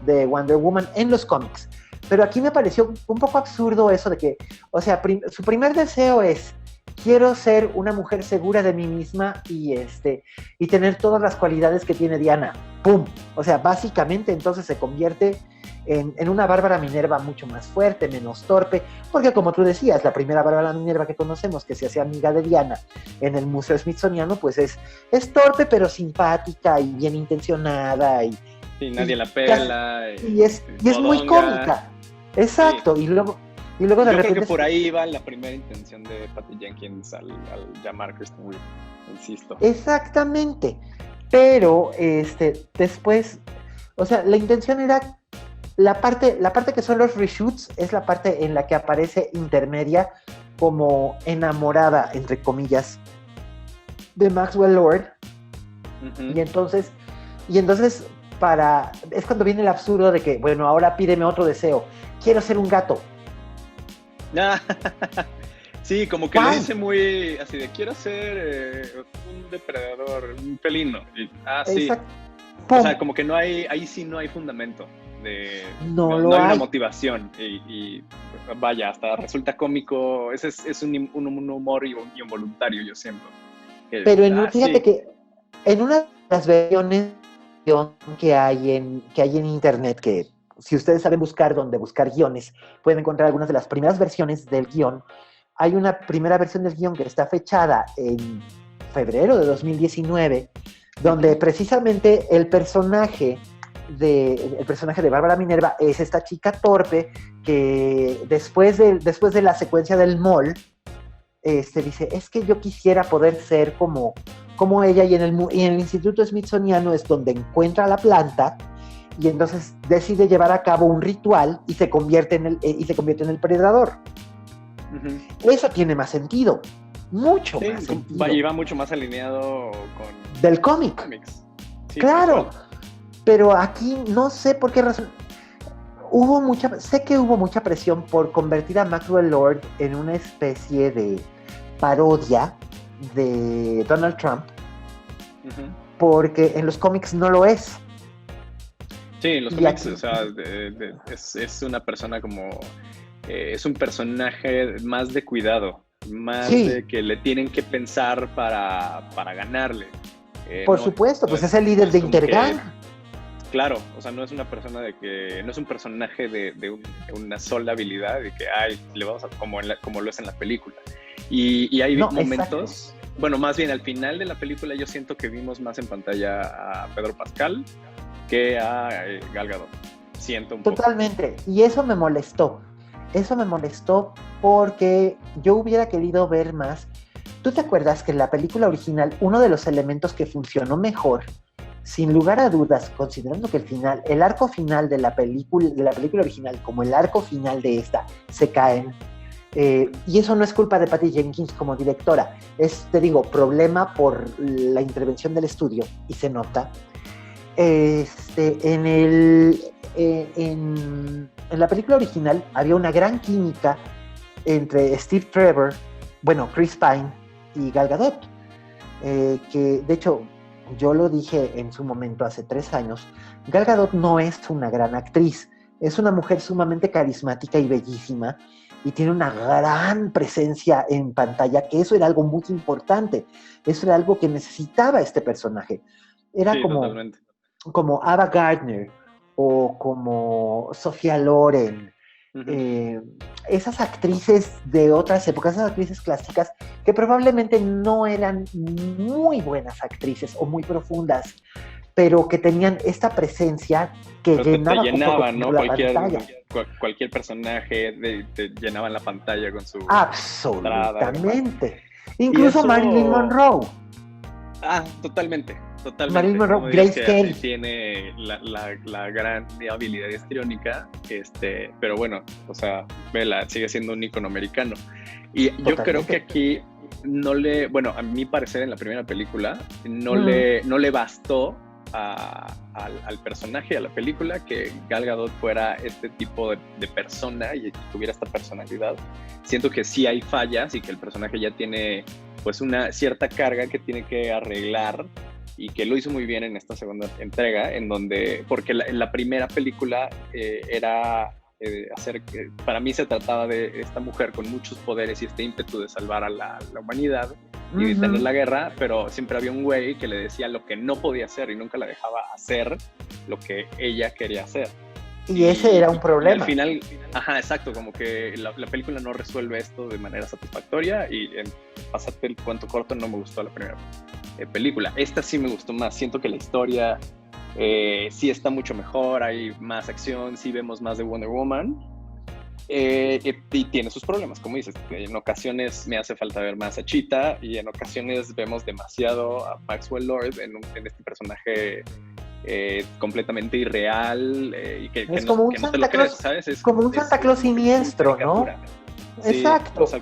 Speaker 2: de Wonder Woman en los cómics. Pero aquí me pareció un poco absurdo eso de que, o sea, su primer deseo es, quiero ser una mujer segura de mí misma y tener todas las cualidades que tiene Diana. ¡Pum! O sea, básicamente entonces se convierte en una Bárbara Minerva mucho más fuerte, menos torpe, porque como tú decías, la primera Bárbara Minerva que conocemos, que se hace amiga de Diana en el Museo Smithsoniano, pues es torpe pero simpática y bien intencionada y
Speaker 1: nadie la pela.
Speaker 2: Y es muy cómica. Exacto. Sí. Y luego de
Speaker 1: Yo
Speaker 2: repente.
Speaker 1: Creo que por ahí iba la primera intención de Patty Jenkins al llamar a Kristen Wiig, insisto.
Speaker 2: Exactamente. Pero después, o sea, la intención era la parte que son los reshoots, es la parte en la que aparece intermedia como enamorada, entre comillas, de Maxwell Lord. Uh-huh. Y entonces es cuando viene el absurdo de que, bueno, ahora pídeme otro deseo. Quiero ser un gato.
Speaker 1: Sí, como que lo dice muy así de, quiero ser un depredador, un felino. Sí. Exacto. O sea, como que no hay, ahí sí no hay fundamento. No hay una motivación. Y vaya, hasta resulta cómico. Ese es un humor involuntario, yo siento.
Speaker 2: Fíjate que en una de las versiones que hay en internet, que si ustedes saben buscar dónde buscar guiones, pueden encontrar algunas de las primeras versiones del guión. Hay una primera versión del guión que está fechada en febrero de 2019, donde precisamente el personaje de Bárbara Minerva es esta chica torpe que después de la secuencia del mall, dice, es que yo quisiera poder ser como ella, y en el Instituto Smithsoniano es donde encuentra la planta y entonces decide llevar a cabo un ritual y se convierte en el predador. Uh-huh. Eso tiene más sentido, mucho más sentido.
Speaker 1: Y va mucho más alineado con
Speaker 2: del cómic. Sí, claro, pero aquí no sé por qué razón sé que hubo mucha presión por convertir a Maxwell Lord en una especie de parodia de Donald Trump, uh-huh. Porque en los cómics no lo es.
Speaker 1: Sí, en los cómics, o sea, es una persona como... es un personaje más de cuidado, más de que le tienen que pensar para ganarle.
Speaker 2: Por supuesto, pues es el líder de Intergang.
Speaker 1: Claro, o sea, no es una persona no es un personaje de una sola habilidad, de que, le vamos a, como lo es en la película. Y hay momentos, exacto. Bueno, más bien al final de la película yo siento que vimos más en pantalla a Pedro Pascal que a Gal Gadot. Siento un
Speaker 2: Totalmente, poco. Y eso me molestó porque yo hubiera querido ver más. ¿Tú te acuerdas que en la película original uno de los elementos que funcionó mejor, sin lugar a dudas, considerando que el arco final de la película original como el arco final de esta se caen, y eso no es culpa de Patty Jenkins como directora, es, te digo, problema por la intervención del estudio, y se nota. En la película original había una gran química entre Steve Trevor, Chris Pine y Gal Gadot, que de hecho yo lo dije en su momento hace 3 años. Gal Gadot no es una gran actriz, es una mujer sumamente carismática y bellísima y tiene una gran presencia en pantalla, que eso era algo muy importante, eso era algo que necesitaba este personaje. Era como Ava Gardner o como Sofía Loren, uh-huh. Esas actrices de otras épocas, esas actrices clásicas que probablemente no eran muy buenas actrices o muy profundas, pero que tenían esta presencia que
Speaker 1: llenaba ¿no? Cualquier personaje te llenaba en la pantalla con su...
Speaker 2: Absolutamente. Entrada, incluso eso... Marilyn Monroe.
Speaker 1: Totalmente.
Speaker 2: Marilyn Monroe, Grace Kelly
Speaker 1: tiene la gran habilidad histriónica, pero bueno, o sea, Bella sigue siendo un ícono americano. Y totalmente. Yo creo que aquí a mi parecer en la primera película, no le bastó al personaje, a la película, que Gal Gadot fuera este tipo de persona y que tuviera esta personalidad. Siento que sí hay fallas y que el personaje ya tiene pues una cierta carga que tiene que arreglar y que lo hizo muy bien en esta segunda entrega, en donde, porque la primera película era para mí se trataba de esta mujer con muchos poderes y este ímpetu de salvar a la humanidad y detener la guerra, pero siempre había un güey que le decía lo que no podía hacer y nunca la dejaba hacer lo que ella quería hacer.
Speaker 2: Y ese era un problema.
Speaker 1: Y al final, ajá, exacto, como que la película no resuelve esto de manera satisfactoria y pasarte el cuento corto, no me gustó la primera película. Esta sí me gustó más, siento que la historia sí está mucho mejor, hay más acción, sí vemos más de Wonder Woman. Y tiene sus problemas, como dices. En ocasiones me hace falta ver más a Cheetah y en ocasiones vemos demasiado a Maxwell Lord en este personaje completamente irreal y que no te lo crees, ¿sabes? Es
Speaker 2: como un Santa Claus siniestro, ¿no?
Speaker 1: Sí,
Speaker 2: exacto.
Speaker 1: O sea,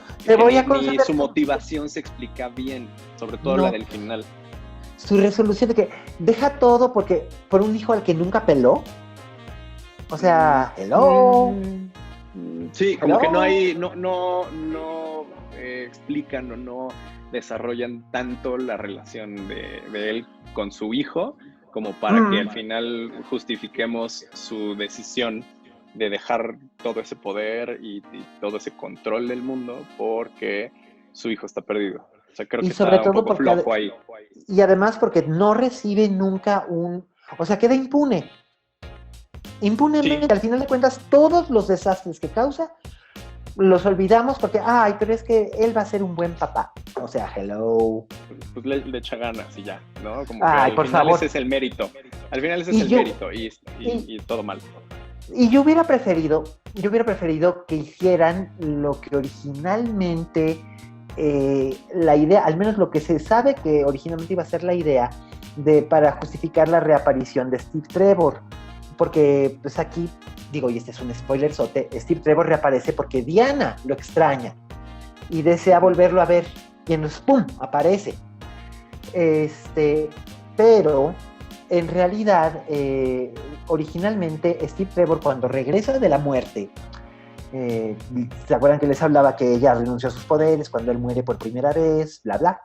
Speaker 1: ni su motivación se explica bien, sobre todo la del final.
Speaker 2: Su resolución de que deja todo por un hijo al que nunca peló. O sea, hello.
Speaker 1: Sí, como que no explican o no desarrollan tanto la relación de él con su hijo como para que al final justifiquemos su decisión de dejar todo ese poder y todo ese control del mundo porque su hijo está perdido. O sea, creo que
Speaker 2: sobre
Speaker 1: está
Speaker 2: todo
Speaker 1: un poco flojo ahí.
Speaker 2: Y además porque no recibe nunca o sea, queda impune. Impunemente, sí. Al final de cuentas, todos los desastres que causa los olvidamos porque, pero es que él va a ser un buen papá. O sea, hello.
Speaker 1: Pues le echa ganas y ya, ¿no? Como
Speaker 2: que
Speaker 1: al
Speaker 2: por
Speaker 1: final
Speaker 2: favor.
Speaker 1: Ese es el mérito. Al final ese es el mérito y todo mal.
Speaker 2: Y yo hubiera preferido que hicieran lo que originalmente la idea, al menos lo que se sabe que originalmente iba a ser la idea para justificar la reaparición de Steve Trevor. Porque pues aquí, digo, y este es un spoiler sote, Steve Trevor reaparece porque Diana lo extraña y desea volverlo a ver y entonces ¡pum! Aparece. Pero en realidad originalmente Steve Trevor cuando regresa de la muerte, ¿se acuerdan que les hablaba que ella renunció a sus poderes cuando él muere por primera vez? Bla, bla.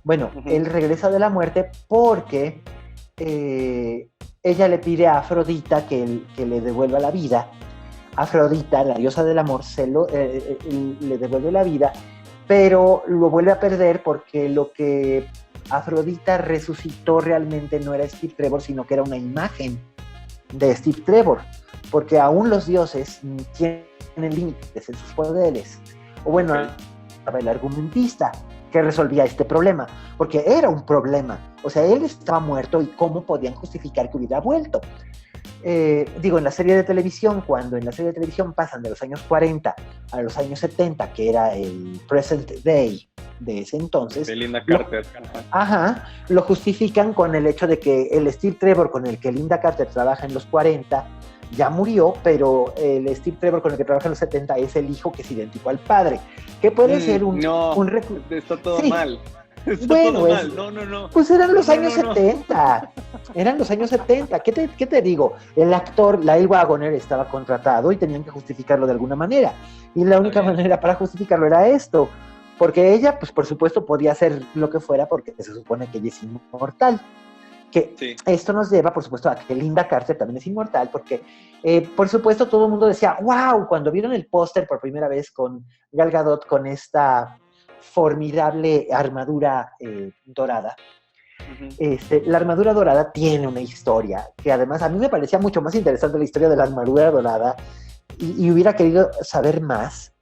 Speaker 2: Bueno, él regresa de la muerte porque ella le pide a Afrodita que le devuelva la vida. Afrodita, la diosa del amor, le devuelve la vida, pero lo vuelve a perder porque lo que Afrodita resucitó realmente no era Steve Trevor, sino que era una imagen de Steve Trevor, porque aún los dioses tienen límites en sus poderes. O bueno, el argumentista que resolvía este problema, porque era un problema. O sea, él estaba muerto y ¿cómo podían justificar que hubiera vuelto? En la serie de televisión, cuando en la serie de televisión pasan de los años 40 a los años 70, que era el present day de ese entonces.
Speaker 1: De Linda Carter.
Speaker 2: Lo justifican con el hecho de que el Steve Trevor con el que Linda Carter trabaja en los 40 ya murió, pero el Steve Trevor con el que trabaja en los 70 es el hijo que es idéntico al padre. Que puede ser un
Speaker 1: está todo mal.
Speaker 2: Bueno, no. Pues eran los años 70. Eran los años 70. ¿Qué te digo? El actor, Lyle Waggoner, estaba contratado y tenían que justificarlo de alguna manera. Y la única manera para justificarlo era esto. Porque ella, pues por supuesto, podía hacer lo que fuera porque se supone que ella es inmortal. Esto nos lleva, por supuesto, a que Linda Carter también es inmortal, porque, por supuesto, todo el mundo decía, wow, cuando vieron el póster por primera vez con Gal Gadot, con esta formidable armadura dorada. La armadura dorada tiene una historia, que además a mí me parecía mucho más interesante la historia de la armadura dorada, y hubiera querido saber más,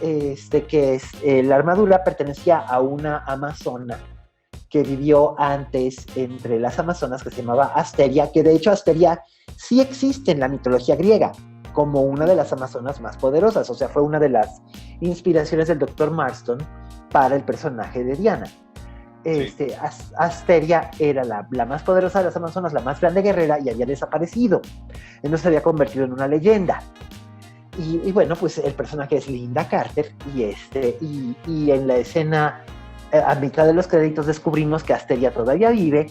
Speaker 2: la armadura pertenecía a una amazona, que vivió antes entre las amazonas, que se llamaba Asteria, que de hecho Asteria sí existe en la mitología griega como una de las amazonas más poderosas, o sea, fue una de las inspiraciones del Dr. Marston para el personaje de Diana. Asteria era la más poderosa de las amazonas, la más grande guerrera, y había desaparecido, entonces se había convertido en una leyenda. Y bueno, pues el personaje es Linda Carter, y en la escena a mitad de los créditos descubrimos que Asteria todavía vive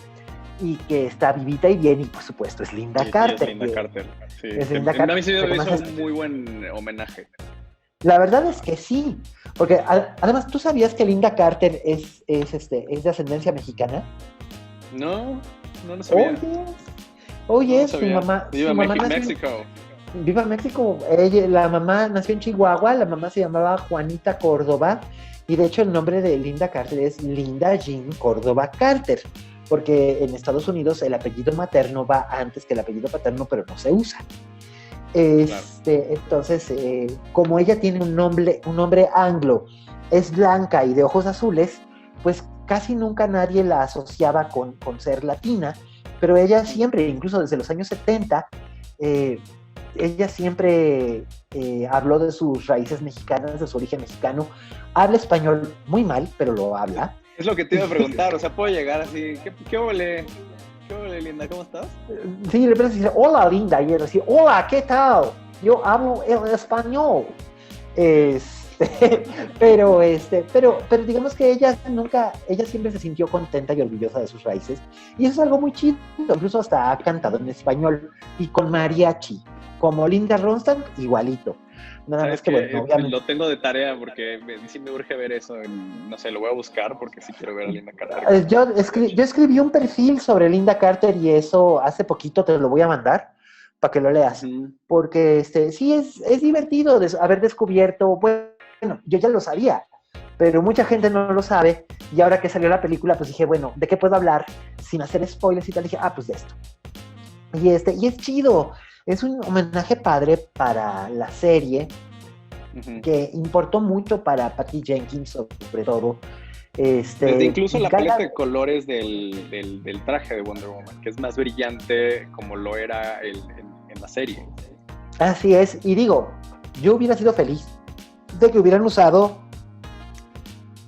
Speaker 2: y que está vivita y bien, y por supuesto es Linda Carter.
Speaker 1: Es Linda Carter. Sí.
Speaker 2: Es Linda Carter.
Speaker 1: A mí sí me hizo un muy buen homenaje.
Speaker 2: La verdad es que sí, porque además, ¿tú sabías que Linda Carter es de ascendencia mexicana?
Speaker 1: No, no lo sabía.
Speaker 2: Oye,
Speaker 1: No lo
Speaker 2: su
Speaker 1: sabía.
Speaker 2: mamá,
Speaker 1: Viva
Speaker 2: su mamá
Speaker 1: México.
Speaker 2: Viva México. La mamá nació en Chihuahua, la mamá se llamaba Juanita Córdoba, y de hecho el nombre de Linda Carter es Linda Jean Córdoba Carter, porque en Estados Unidos el apellido materno va antes que el apellido paterno, pero no se usa.
Speaker 1: Claro.
Speaker 2: Entonces, como ella tiene un nombre anglo, es blanca y de ojos azules, pues casi nunca nadie la asociaba con ser latina, pero ella siempre, incluso desde los años 70, ella siempre habló de sus raíces mexicanas, de su origen mexicano. Habla español muy mal, pero lo habla.
Speaker 1: Es lo que te iba a preguntar, o sea, puedo llegar así, ¿qué ole? ¿Qué ole, Linda? ¿Cómo estás?
Speaker 2: Sí, le puedes decir, hola, Linda, y él decir, hola, ¿qué tal? Yo hablo el español. Pero digamos que ella siempre se sintió contenta y orgullosa de sus raíces, y eso es algo muy chido. Incluso hasta ha cantado en español y con mariachi, como Linda Ronstadt, igualito. Nada más que, bueno, obviamente.
Speaker 1: Lo tengo de tarea porque sí me urge ver eso. No sé, lo voy a buscar porque sí quiero ver a Linda Carter.
Speaker 2: Yo escribí un perfil sobre Linda Carter y eso hace poquito, te lo voy a mandar para que lo leas. Porque sí es divertido haber descubierto, bueno, yo ya lo sabía, pero mucha gente no lo sabe, y ahora que salió la película, pues dije, bueno, ¿de qué puedo hablar sin hacer spoilers y tal? Dije, pues de esto. Y es chido, es un homenaje padre para la serie, que importó mucho para Patty Jenkins, sobre todo.
Speaker 1: Desde incluso la paleta de colores del traje de Wonder Woman, que es más brillante como lo era en la serie.
Speaker 2: Así es, y digo, yo hubiera sido feliz de que hubieran usado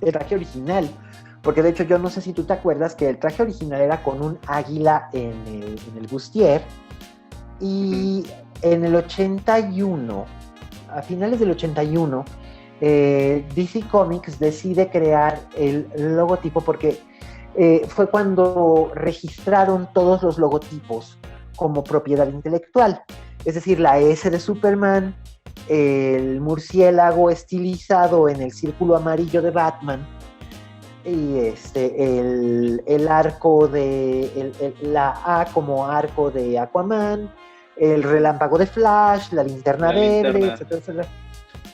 Speaker 2: el traje original, porque de hecho yo no sé si tú te acuerdas que el traje original era con un águila en el bustier, y en el 81, a finales del 81, DC Comics decide crear el logotipo, porque fue cuando registraron todos los logotipos como propiedad intelectual, es decir, la S de Superman, el murciélago estilizado en el círculo amarillo de Batman, y el arco la A como arco de Aquaman, el relámpago de Flash, la linterna verde, etcétera.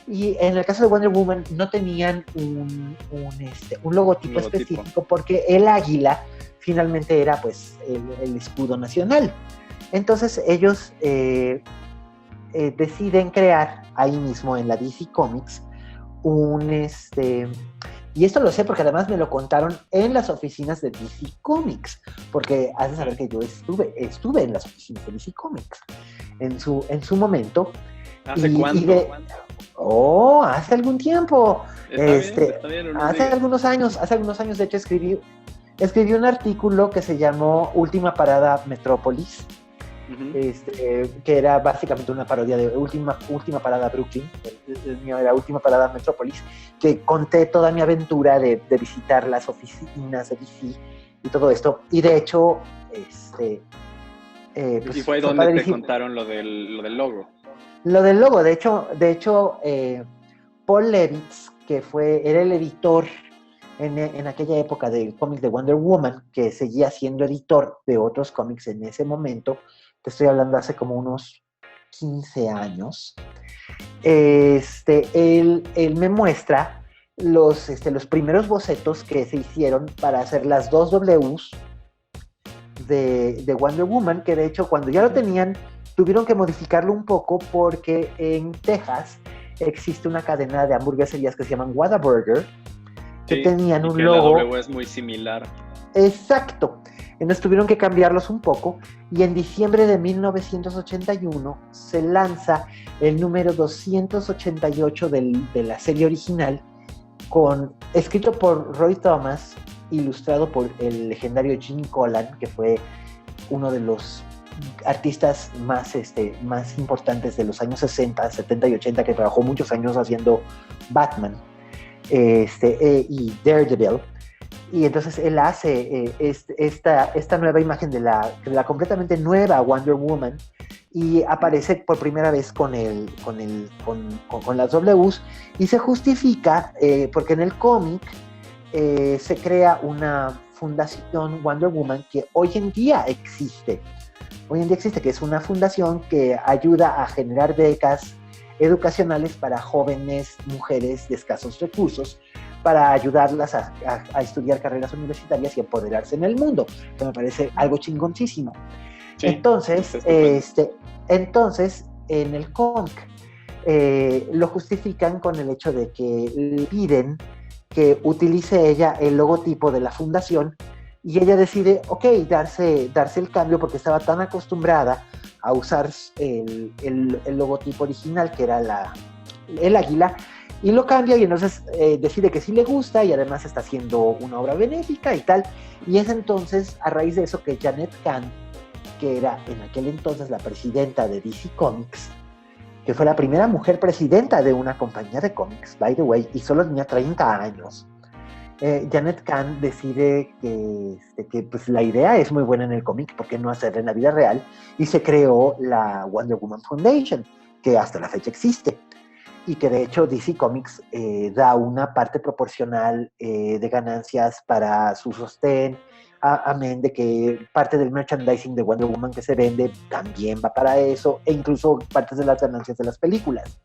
Speaker 2: Y en el caso de Wonder Woman no tenían un logotipo específico, porque el águila finalmente era pues el escudo nacional. Entonces ellos deciden crear ahí mismo en la DC Comics y esto lo sé porque además me lo contaron en las oficinas de DC Comics, porque has de saber que yo estuve en las oficinas de DC Comics en su momento.
Speaker 1: ¿Hace cuánto?
Speaker 2: Hace algún tiempo.
Speaker 1: Está bien,
Speaker 2: hace algunos años, de hecho, escribí un artículo que se llamó Última Parada Metrópolis, que era básicamente una parodia de Última Parada Brooklyn. El mío era Última Parada Metrópolis, que conté toda mi aventura de visitar las oficinas de DC y todo esto. Y de hecho,
Speaker 1: pues, y fue donde te contaron lo del logo.
Speaker 2: Lo del logo, de hecho, Paul Levitz, que era el editor en aquella época del cómic de Wonder Woman, que seguía siendo editor de otros cómics en ese momento, te estoy hablando hace como unos 15 años, él me muestra los primeros bocetos que se hicieron para hacer las 2 Ws de Wonder Woman, que de hecho cuando ya lo tenían, tuvieron que modificarlo un poco porque en Texas existe una cadena de hamburgueserías que se llaman Whataburger, que tenían un logo.
Speaker 1: La W es muy similar.
Speaker 2: Exacto. Entonces tuvieron que cambiarlos un poco, y en diciembre de 1981 se lanza el número 288 de la serie original, escrito por Roy Thomas, ilustrado por el legendario Gene Colan, que fue uno de los artistas más importantes de los años 60, 70 y 80, que trabajó muchos años haciendo Batman y Daredevil. Y entonces él hace esta nueva imagen de la completamente nueva Wonder Woman, y aparece por primera vez con las Ws, y se justifica porque en el cómic se crea una fundación Wonder Woman que hoy en día existe, que es una fundación que ayuda a generar becas educacionales para jóvenes mujeres de escasos recursos, para ayudarlas a estudiar carreras universitarias y empoderarse en el mundo, que me parece algo chingoncísimo. Sí, entonces, en el cómic lo justifican con el hecho de que le piden que utilice ella el logotipo de la fundación y ella decide, darse el cambio porque estaba tan acostumbrada a usar el logotipo original, que era el águila, y lo cambia y entonces decide que sí le gusta y además está haciendo una obra benéfica y tal. Y es entonces, a raíz de eso, que Janet Kahn, que era en aquel entonces la presidenta de DC Comics, que fue la primera mujer presidenta de una compañía de cómics, by the way, y solo tenía 30 años, Janet Kahn decide que pues, la idea es muy buena en el cómic, ¿por qué no hacerla en la vida real? Y se creó la Wonder Woman Foundation, que hasta la fecha existe, y que de hecho DC Comics da una parte proporcional de ganancias para su sostén, amén de que parte del merchandising de Wonder Woman que se vende también va para eso, e incluso partes de las ganancias de las películas,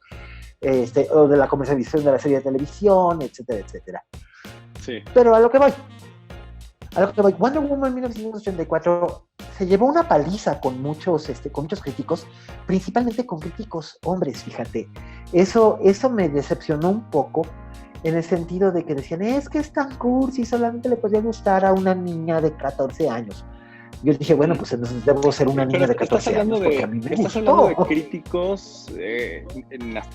Speaker 2: o de la comercialización de la serie de televisión, etcétera, etcétera. Sí. Pero a lo que voy, Wonder Woman 1984 se llevó una paliza con muchos críticos, principalmente con críticos hombres, fíjate. Eso me decepcionó un poco, en el sentido de que decían, es que es tan cursi, solamente le podría gustar a una niña de 14 años. Yo dije, bueno, pues entonces debo ser una niña de 14 años, porque a mí me gustó.
Speaker 1: ¿Estás hablando de críticos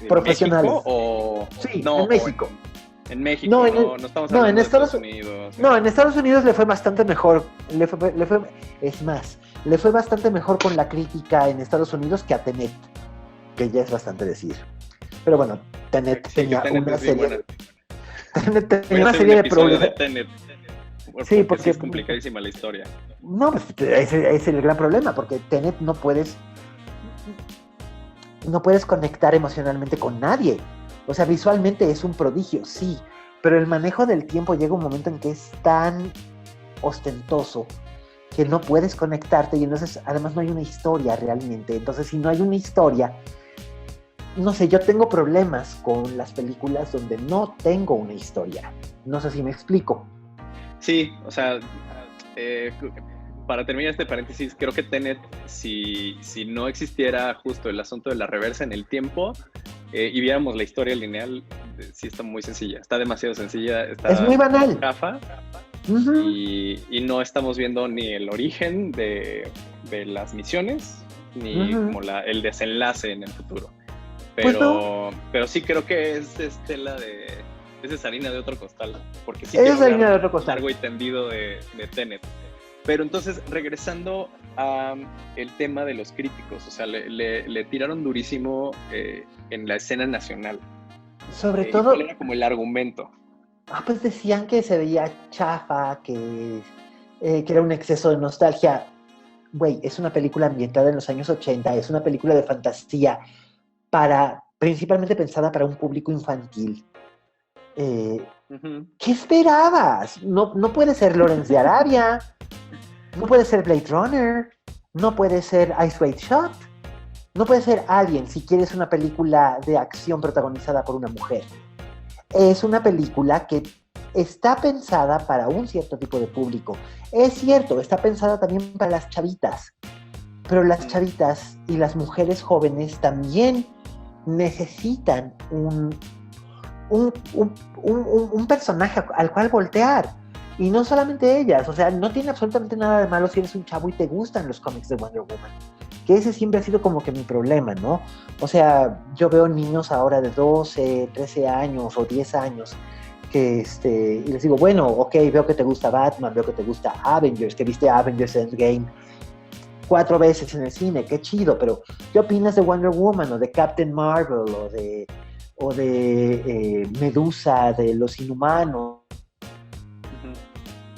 Speaker 2: profesionales?
Speaker 1: ¿México o...?
Speaker 2: Sí, no, en México.
Speaker 1: En México, no estamos hablando en Estados Unidos.
Speaker 2: No, en Estados Unidos le fue bastante mejor. Le fue bastante mejor con la crítica en Estados Unidos que a Tenet, que ya es bastante decir. Pero bueno, Tenet tenía una serie... Tenet tenía una serie de problemas.
Speaker 1: Sí, porque es complicadísima la historia.
Speaker 2: No, pues ese es el gran problema, porque Tenet no puedes conectar emocionalmente con nadie. O sea, visualmente es un prodigio, sí, pero el manejo del tiempo llega un momento en que es tan ostentoso que no puedes conectarte y entonces además no hay una historia realmente. Entonces, si no hay una historia, no sé, yo tengo problemas con las películas donde no tengo una historia. No sé si me explico.
Speaker 1: Sí, o sea, para terminar este paréntesis, creo que Tenet, si no existiera justo el asunto de la reversa en el tiempo y viéramos la historia lineal, sí está muy sencilla, está demasiado sencilla,
Speaker 2: es muy banal.
Speaker 1: Chafa, y no estamos viendo ni el origen de las misiones, ni como el desenlace en el futuro. Pero, pues no. Pero sí creo que es es harina de otro costal, porque sí
Speaker 2: es harina de otro costal.
Speaker 1: Largo y tendido de Tenet. Pero entonces, regresando a el tema de los críticos, o sea, le tiraron durísimo en la escena nacional.
Speaker 2: Sobre todo...
Speaker 1: ¿Cuál era como el argumento?
Speaker 2: Pues decían que se veía chafa, que era un exceso de nostalgia. Güey, es una película ambientada en los años 80, es una película de fantasía principalmente pensada para un público infantil. ¿Qué esperabas? No puede ser Lawrence de Arabia, no puede ser Blade Runner, no puede ser Ice White Shot, no puede ser Alien si quieres una película de acción protagonizada por una mujer. Es una película que está pensada para un cierto tipo de público. Es cierto, está pensada también para las chavitas, pero las chavitas y las mujeres jóvenes también necesitan un personaje al cual voltear. Y no solamente ellas, o sea, no tiene absolutamente nada de malo si eres un chavo y te gustan los cómics de Wonder Woman. Que ese siempre ha sido como que mi problema, ¿no? O sea, yo veo niños ahora de 12, 13 años o 10 años que y les digo, bueno, ok, veo que te gusta Batman, veo que te gusta Avengers, que viste Avengers Endgame 4 veces en el cine, qué chido, pero ¿qué opinas de Wonder Woman o de Captain Marvel o de Medusa, de los Inhumanos,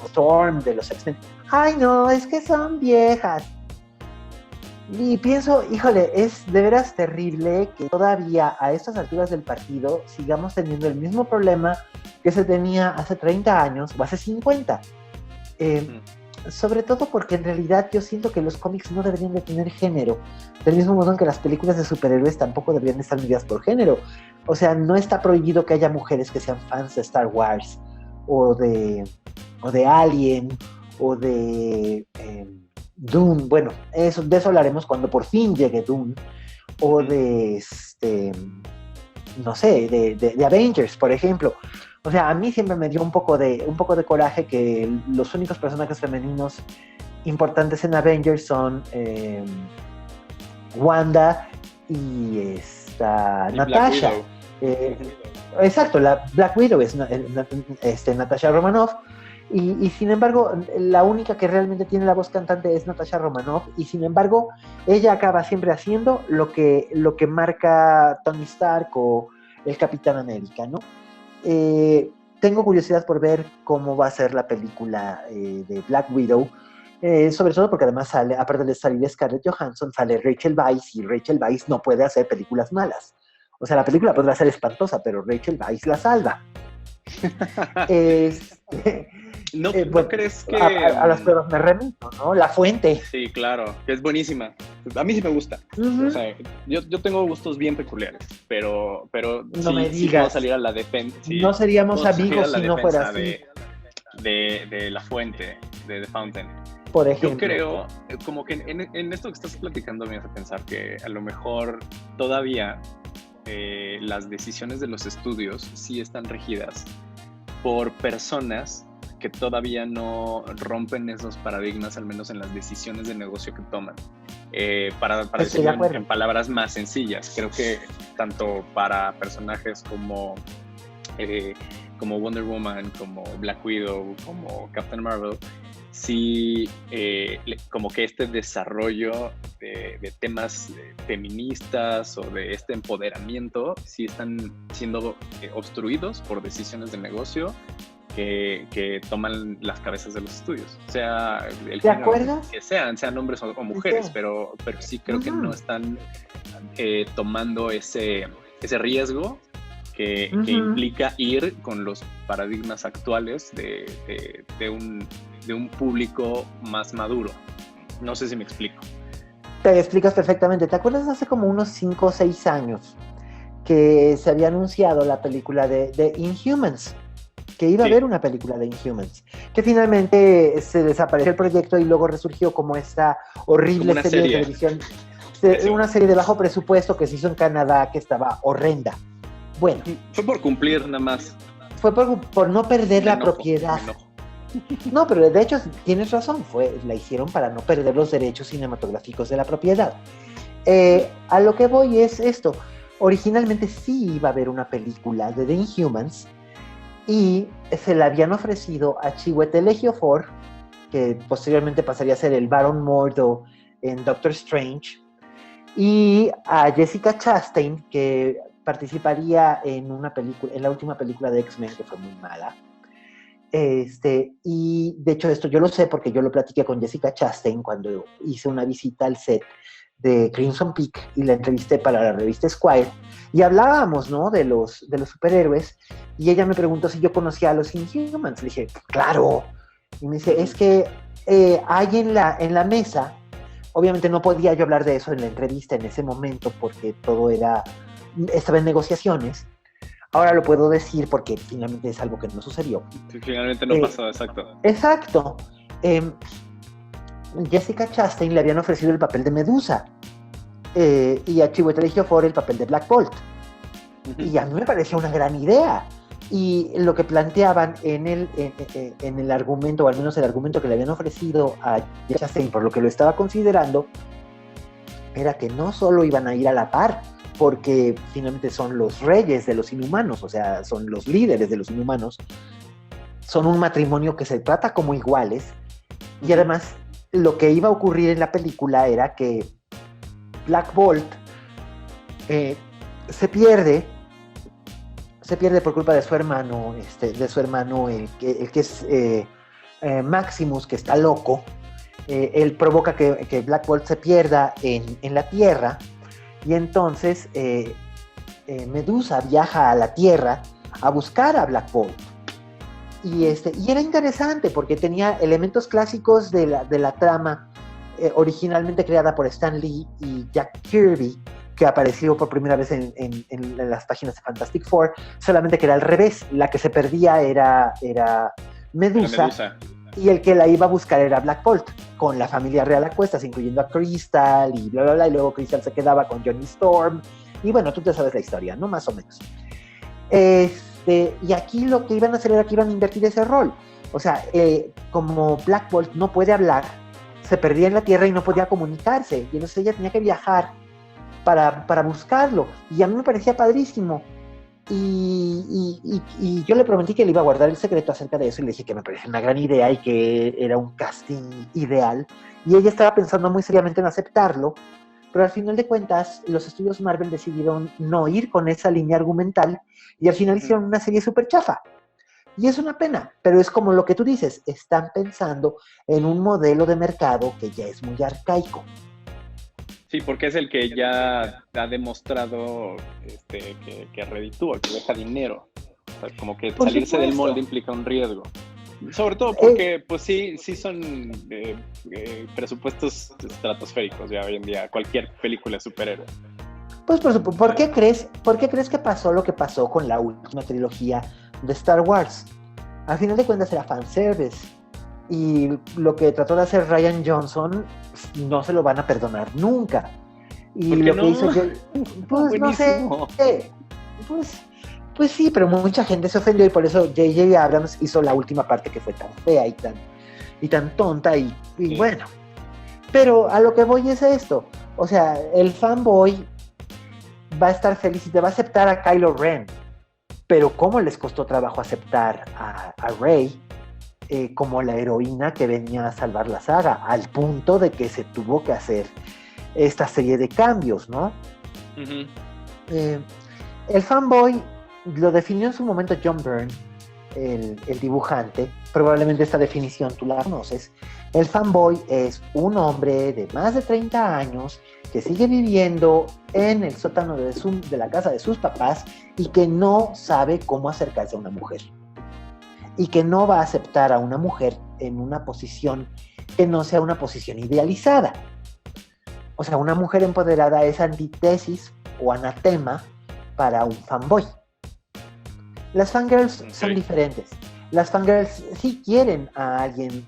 Speaker 2: Storm, de los X-Men? Ay, no, es que son viejas. Y pienso, híjole, es de veras terrible que todavía a estas alturas del partido sigamos teniendo el mismo problema que se tenía hace 30 años o hace 50. Sobre todo porque en realidad yo siento que los cómics no deberían de tener género, del mismo modo en que las películas de superhéroes tampoco deberían estar medidas por género. O sea, no está prohibido que haya mujeres que sean fans de Star Wars, o de Alien, o de Dune. Bueno, de eso hablaremos cuando por fin llegue Dune, o de, no sé, de Avengers, por ejemplo. O sea, a mí siempre me dio un poco de coraje que los únicos personajes femeninos importantes en Avengers son Wanda y Natasha. Exacto, la Black Widow es Natasha Romanoff. Y sin embargo, la única que realmente tiene la voz cantante es Natasha Romanoff. Y sin embargo, ella acaba siempre haciendo lo que marca Tony Stark o el Capitán América, ¿no? Tengo curiosidad por ver cómo va a ser la película de Black Widow, sobre todo porque además sale, aparte de salir Scarlett Johansson, sale Rachel Weisz, y Rachel Weisz no puede hacer películas malas. O sea, la película podrá ser espantosa, pero Rachel Weisz la salva.
Speaker 1: ¿No crees que...?
Speaker 2: A las pruebas me remito, ¿no? La Fuente.
Speaker 1: Sí, claro, que es buenísima. A mí sí me gusta. O sea, yo tengo gustos bien peculiares, pero
Speaker 2: no me digas.
Speaker 1: Sí puedo salir a la defensa. Sí,
Speaker 2: no seríamos amigos si no fuera así.
Speaker 1: De La Fuente, de The Fountain.
Speaker 2: Por ejemplo.
Speaker 1: Yo creo, como que en esto que estás platicando me hace pensar que a lo mejor todavía las decisiones de los estudios sí están regidas por personas que todavía no rompen esos paradigmas, al menos en las decisiones de negocio que toman. Para decirlo en palabras más sencillas, creo que tanto para personajes como Wonder Woman, como Black Widow, como Captain Marvel, sí, como que este desarrollo de temas feministas o de este empoderamiento sí están siendo obstruidos por decisiones de negocio que toman las cabezas de los estudios. O sea, el género que sean hombres o mujeres, pero sí creo que no están tomando ese riesgo que implica ir con los paradigmas actuales de un público más maduro. No sé si me explico.
Speaker 2: Te explicas perfectamente. ¿Te acuerdas hace como unos 5 o 6 años que se había anunciado la película de Inhumans? Que iba a haber una película de Inhumans, que finalmente se desapareció el proyecto y luego resurgió como esta horrible serie de televisión, una serie de bajo presupuesto que se hizo en Canadá, que estaba horrenda. Bueno.
Speaker 1: Fue por cumplir nada más.
Speaker 2: Fue por no perder la propiedad. No, pero de hecho tienes razón, la hicieron para no perder los derechos cinematográficos de la propiedad. A lo que voy es esto. Originalmente sí iba a haber una película de The Inhumans, y se la habían ofrecido a Chiwetel Ejiofor, que posteriormente pasaría a ser el Baron Mordo en Doctor Strange, y a Jessica Chastain, que participaría en la última película de X-Men, que fue muy mala. Y de hecho esto yo lo sé porque yo lo platiqué con Jessica Chastain cuando hice una visita al set de Crimson Peak y la entrevisté para la revista Esquire, y hablábamos, ¿no?, de los superhéroes, y ella me preguntó si yo conocía a los Inhumans. Le dije, claro. Y me dice, es que hay en la mesa, obviamente no podía yo hablar de eso en la entrevista en ese momento porque todo estaba en negociaciones. Ahora lo puedo decir porque finalmente es algo que no sucedió.
Speaker 1: Sí, finalmente no pasó, exacto.
Speaker 2: Exacto. Jessica Chastain le habían ofrecido el papel de Medusa, y a Chiwetel Ejiofor el papel de Black Bolt. Y a mí me parecía una gran idea. Y lo que planteaban en el argumento, o al menos el argumento que le habían ofrecido a Chastain, por lo que lo estaba considerando, era que no solo iban a ir a la par, porque finalmente son los reyes de los inhumanos, o sea, son los líderes de los inhumanos, son un matrimonio que se trata como iguales, y además lo que iba a ocurrir en la película era que Black Bolt se pierde por culpa de su hermano, el que es Maximus, que está loco. Él provoca que Black Bolt se pierda en la Tierra, y entonces Medusa viaja a la Tierra a buscar a Black Bolt. Y era interesante porque tenía elementos clásicos de la trama, originalmente creada por Stan Lee y Jack Kirby, que apareció por primera vez en las páginas de Fantastic Four, solamente que era al revés. La que se perdía era Medusa, y el que la iba a buscar era Black Bolt, con la familia real a cuestas, incluyendo a Crystal y bla, bla, bla, y luego Crystal se quedaba con Johnny Storm, y bueno, tú te sabes la historia, ¿no? Más o menos. Y aquí lo que iban a hacer era que iban a invertir ese rol. O sea, como Black Bolt no puede hablar, se perdía en la Tierra y no podía comunicarse, y entonces ella tenía que viajar para buscarlo, y a mí me parecía padrísimo. Y yo le prometí que le iba a guardar el secreto acerca de eso, y le dije que me parecía una gran idea y que era un casting ideal, y ella estaba pensando muy seriamente en aceptarlo, pero al final de cuentas los estudios Marvel decidieron no ir con esa línea argumental, y al final hicieron una serie súper chafa. Y es una pena, pero es como lo que tú dices, están pensando en un modelo de mercado que ya es muy arcaico.
Speaker 1: Sí, porque es el que ya ha demostrado que reditúa, que deja dinero. O sea, como que
Speaker 2: Por
Speaker 1: salirse
Speaker 2: supuesto.
Speaker 1: del molde implica un riesgo. Sobre todo porque, pues sí son presupuestos estratosféricos ya hoy en día, cualquier película de superhéroes.
Speaker 2: Pues ¿por qué crees que pasó lo que pasó con la última trilogía de Star Wars? Al final de cuentas era fanservice, y lo que trató de hacer Rian Johnson no se lo van a perdonar nunca. Y
Speaker 1: ¿Por qué
Speaker 2: lo
Speaker 1: no?
Speaker 2: que hizo pues no sé, pues sí, pero mucha gente se ofendió, y por eso J.J. Abrams hizo la última parte, que fue tan fea y tan tonta, y
Speaker 1: Sí.
Speaker 2: bueno. Pero a lo que voy es esto, o sea, el fanboy va a estar feliz y te va a aceptar a Kylo Ren, pero ¿cómo les costó trabajo aceptar a Rey como la heroína que venía a salvar la saga, al punto de que se tuvo que hacer esta serie de cambios, ¿no?
Speaker 1: Uh-huh.
Speaker 2: El fanboy lo definió en su momento John Byrne, el dibujante. Probablemente esta definición tú la conoces. El fanboy es un hombre de más de 30 años que sigue viviendo en el sótano de la casa de sus papás, y que no sabe cómo acercarse a una mujer, y que no va a aceptar a una mujer en una posición que no sea una posición idealizada. O sea, una mujer empoderada es antítesis o anatema para un fanboy. Las fangirls son diferentes. Las fangirls sí quieren a alguien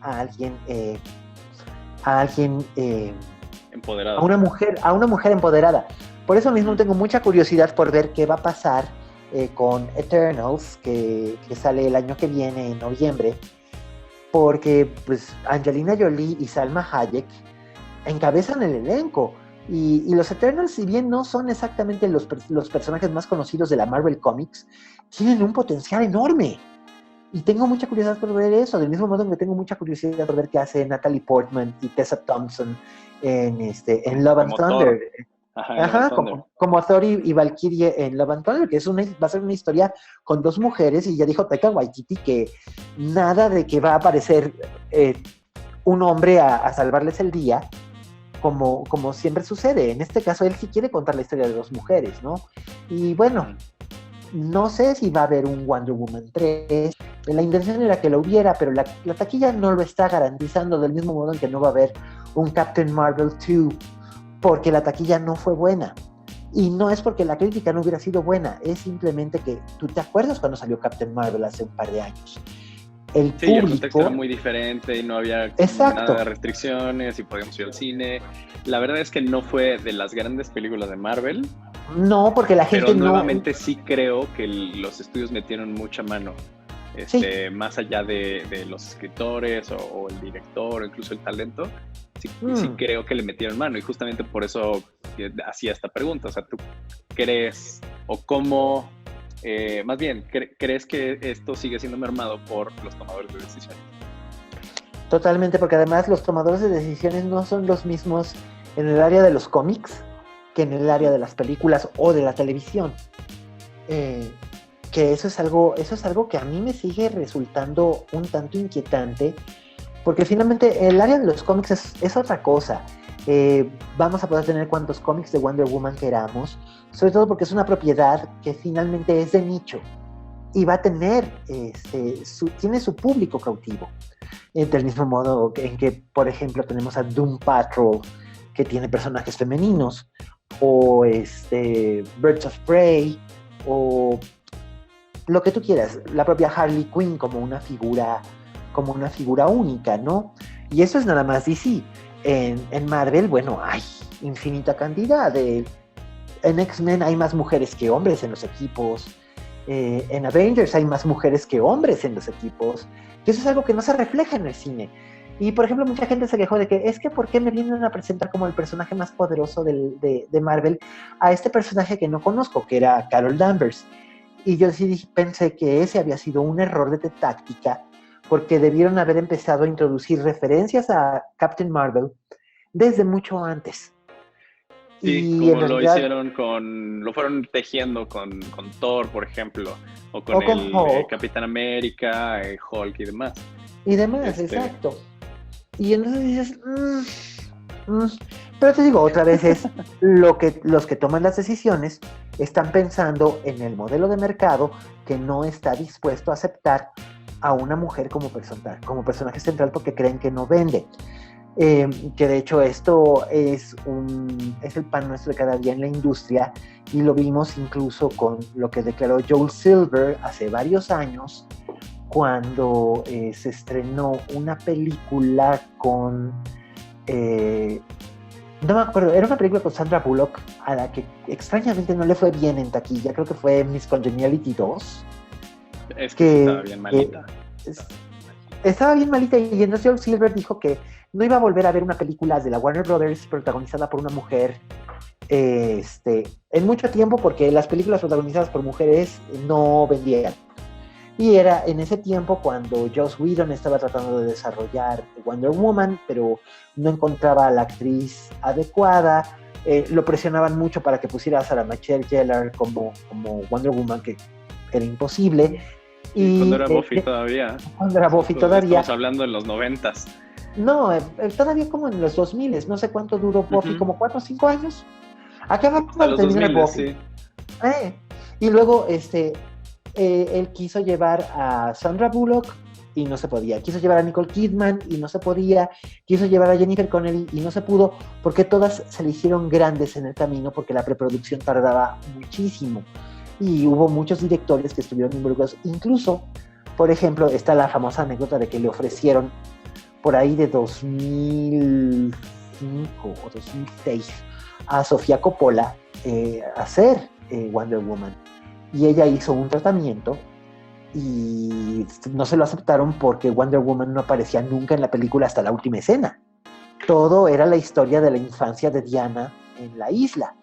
Speaker 1: empoderado.
Speaker 2: A una mujer empoderada. Por eso mismo tengo mucha curiosidad por ver qué va a pasar con Eternals, que sale el año que viene, en noviembre, porque pues Angelina Jolie y Salma Hayek encabezan el elenco, y los Eternals, si bien no son exactamente los personajes más conocidos de la Marvel Comics, tienen un potencial enorme, y tengo mucha curiosidad por ver eso, del mismo modo que tengo mucha curiosidad por ver qué hace Natalie Portman y Tessa Thompson en Love and Thunder. Ajá, como Thor y Valkyrie en Love and Thunder, que va a ser una historia con dos mujeres, y ya dijo Taika Waititi que nada de que va a aparecer un hombre a salvarles el día, como siempre sucede. En este caso él sí quiere contar la historia de dos mujeres, ¿no? Y bueno, no sé si va a haber un Wonder Woman 3. La intención era que lo hubiera, pero la taquilla no lo está garantizando, del mismo modo en que no va a haber un Captain Marvel 2, porque la taquilla no fue buena. Y no es porque la crítica no hubiera sido buena, es simplemente que tú te acuerdas cuando salió Captain Marvel hace un par de años. El
Speaker 1: contexto era muy diferente y no había nada de restricciones y podíamos ir al cine. La verdad es que no fue de las grandes películas de Marvel.
Speaker 2: No, porque la gente
Speaker 1: pero nuevamente sí creo que los estudios metieron mucha mano.
Speaker 2: Sí.
Speaker 1: Más allá de los escritores o el director o incluso el talento, sí creo que le metieron mano, y justamente por eso hacía esta pregunta. O sea, ¿tú crees o cómo, más bien, crees que esto sigue siendo mermado por los tomadores de decisiones?
Speaker 2: Totalmente, porque además los tomadores de decisiones no son los mismos en el área de los cómics que en el área de las películas o de la televisión. Que eso es algo que a mí me sigue resultando un tanto inquietante, porque finalmente el área de los cómics es otra cosa. Vamos a poder tener cuantos cómics de Wonder Woman queramos, sobre todo porque es una propiedad que finalmente es de nicho. y va a tener, tiene su público cautivo. Del mismo modo en que, por ejemplo, tenemos a Doom Patrol, que tiene personajes femeninos, o Birds of Prey, o lo que tú quieras, la propia Harley Quinn como una figura única, ¿no? Y eso es nada más DC. En Marvel, bueno, hay infinita cantidad. En X-Men hay más mujeres que hombres en los equipos. En Avengers hay más mujeres que hombres en los equipos. Y eso es algo que no se refleja en el cine. Y, por ejemplo, mucha gente se quejó de que es que ¿por qué me vienen a presentar como el personaje más poderoso de Marvel a este personaje que no conozco, que era Carol Danvers? Y yo sí pensé que ese había sido un error de táctica, porque debieron haber empezado a introducir referencias a Captain Marvel desde mucho antes.
Speaker 1: Sí,
Speaker 2: y
Speaker 1: como
Speaker 2: en realidad,
Speaker 1: lo fueron tejiendo con Thor, por ejemplo, o con
Speaker 2: con Hulk,
Speaker 1: Capitán América, Hulk y demás.
Speaker 2: y demás, exacto. Y entonces dices, pero te digo, otra vez es los que toman las decisiones están pensando en el modelo de mercado que no está dispuesto a aceptar a una mujer como personaje central porque creen que no vende. Que de hecho esto es el pan nuestro de cada día en la industria, y lo vimos incluso con lo que declaró Joel Silver hace varios años cuando se estrenó una película con no me acuerdo, era una película con Sandra Bullock a la que extrañamente no le fue bien en taquilla. Creo que fue Miss Congeniality 2.
Speaker 1: Es que estaba bien malita.
Speaker 2: Estaba bien malita, y entonces Joel Silver dijo que no iba a volver a ver una película de la Warner Brothers protagonizada por una mujer en mucho tiempo, porque las películas protagonizadas por mujeres no vendían. Y era en ese tiempo cuando Joss Whedon estaba tratando de desarrollar Wonder Woman, pero no encontraba a la actriz adecuada. Lo presionaban mucho para que pusiera a Sarah Michelle Gellar como Wonder Woman, que era imposible.
Speaker 1: Y cuando era Buffy todavía.
Speaker 2: Cuando era Buffy todavía.
Speaker 1: Estamos hablando en los 90s.
Speaker 2: No, todavía como en los 2000, no sé cuánto duró Buffy, como 4 o 5 años. Acaba de terminar Buffy. Sí. Y luego él quiso llevar a Sandra Bullock y no se podía. Quiso llevar a Nicole Kidman y no se podía. Quiso llevar a Jennifer Connelly y no se pudo, porque todas se le hicieron grandes en el camino, porque la preproducción tardaba muchísimo. Y hubo muchos directores que estuvieron involucrados. Incluso, por ejemplo, está la famosa anécdota de que le ofrecieron por ahí de 2005 o 2006 a Sofía Coppola hacer Wonder Woman. Y ella hizo un tratamiento y no se lo aceptaron porque Wonder Woman no aparecía nunca en la película hasta la última escena. Todo era la historia de la infancia de Diana en la isla.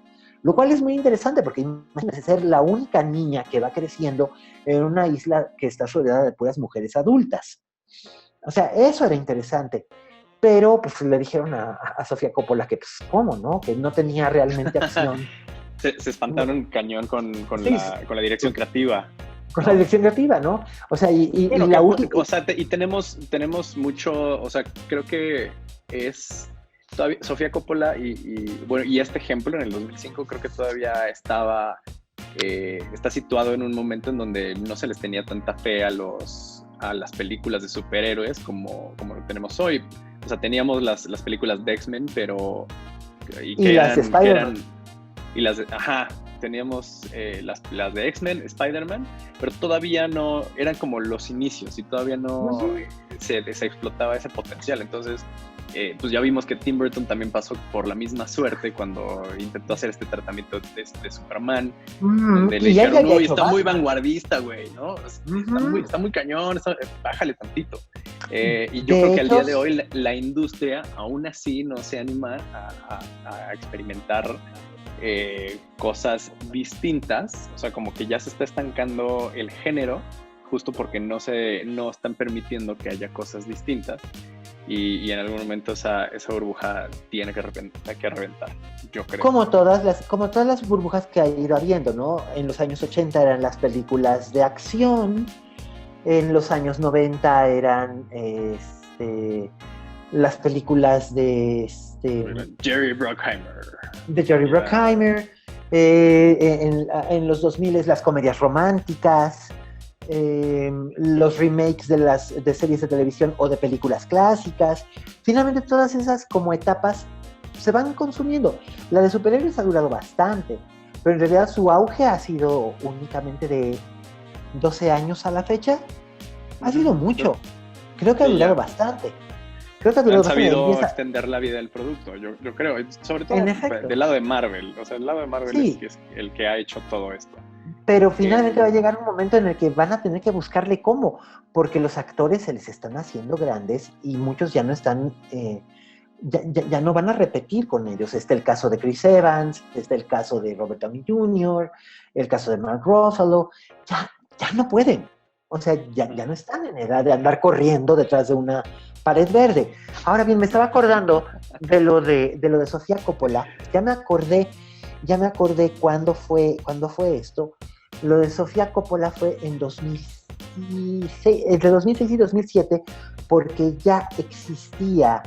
Speaker 2: Lo cual es muy interesante, porque imagínate ser la única niña que va creciendo en una isla que está rodeada de puras mujeres adultas. O sea, eso era interesante. Pero pues le dijeron a Sofía Coppola que, pues, ¿cómo, no? Que no tenía realmente acción.
Speaker 1: se espantaron cañón con la dirección creativa.
Speaker 2: Con la dirección creativa, ¿no? O sea,
Speaker 1: bueno,
Speaker 2: y la última...
Speaker 1: O sea, y tenemos mucho, o sea, creo que es... Todavía, Sofía Coppola y este ejemplo en el 2005 creo que todavía está situado en un momento en donde no se les tenía tanta fe a las películas de superhéroes como lo tenemos hoy. O sea, teníamos las películas de X-Men, pero...
Speaker 2: Y las de Spider-Man.
Speaker 1: Teníamos las de X-Men, Spider-Man, pero todavía no, eran como los inicios y todavía no se explotaba ese potencial. Entonces, pues ya vimos que Tim Burton también pasó por la misma suerte cuando intentó hacer este tratamiento de Superman, donde le dijeron, uy, está muy vanguardista, güey, ¿no? Está muy cañón, bájale tantito. Y yo creo que al día de hoy la industria aún así no se anima a experimentar cosas distintas, o sea, como que ya se está estancando el género justo porque no están permitiendo que haya cosas distintas, y en algún momento esa burbuja tiene que reventar, yo creo.
Speaker 2: Como todas las burbujas que ha ido habiendo, ¿no? En los años 80 eran las películas de acción, en los años 90 eran las películas de
Speaker 1: Jerry Bruckheimer.
Speaker 2: En los 2000 las comedias románticas, los remakes de series de televisión o de películas clásicas. Finalmente todas esas como etapas se van consumiendo. La de superhéroes ha durado bastante, pero en realidad su auge ha sido únicamente de 12 años a la fecha. Ha sido mucho. Creo que ha durado bastante. Creo que ha durado
Speaker 1: han
Speaker 2: bastante.
Speaker 1: sabido extender la vida del producto, yo creo, sobre todo del lado de Marvel. O sea, el lado de Marvel es el que ha hecho todo esto.
Speaker 2: Pero finalmente va a llegar un momento en el que van a tener que buscarle cómo, porque los actores se les están haciendo grandes y muchos ya no están, ya no van a repetir con ellos. Está el caso de Chris Evans, está el caso de Robert Downey Jr., el caso de Mark Ruffalo, ya no pueden. O sea, ya no están en edad de andar corriendo detrás de una pared verde. Ahora bien, me estaba acordando de lo de Sofía Coppola. Ya me acordé cuándo fue esto. Lo de Sofía Coppola fue en 2006, entre 2006 y 2007, porque ya existía,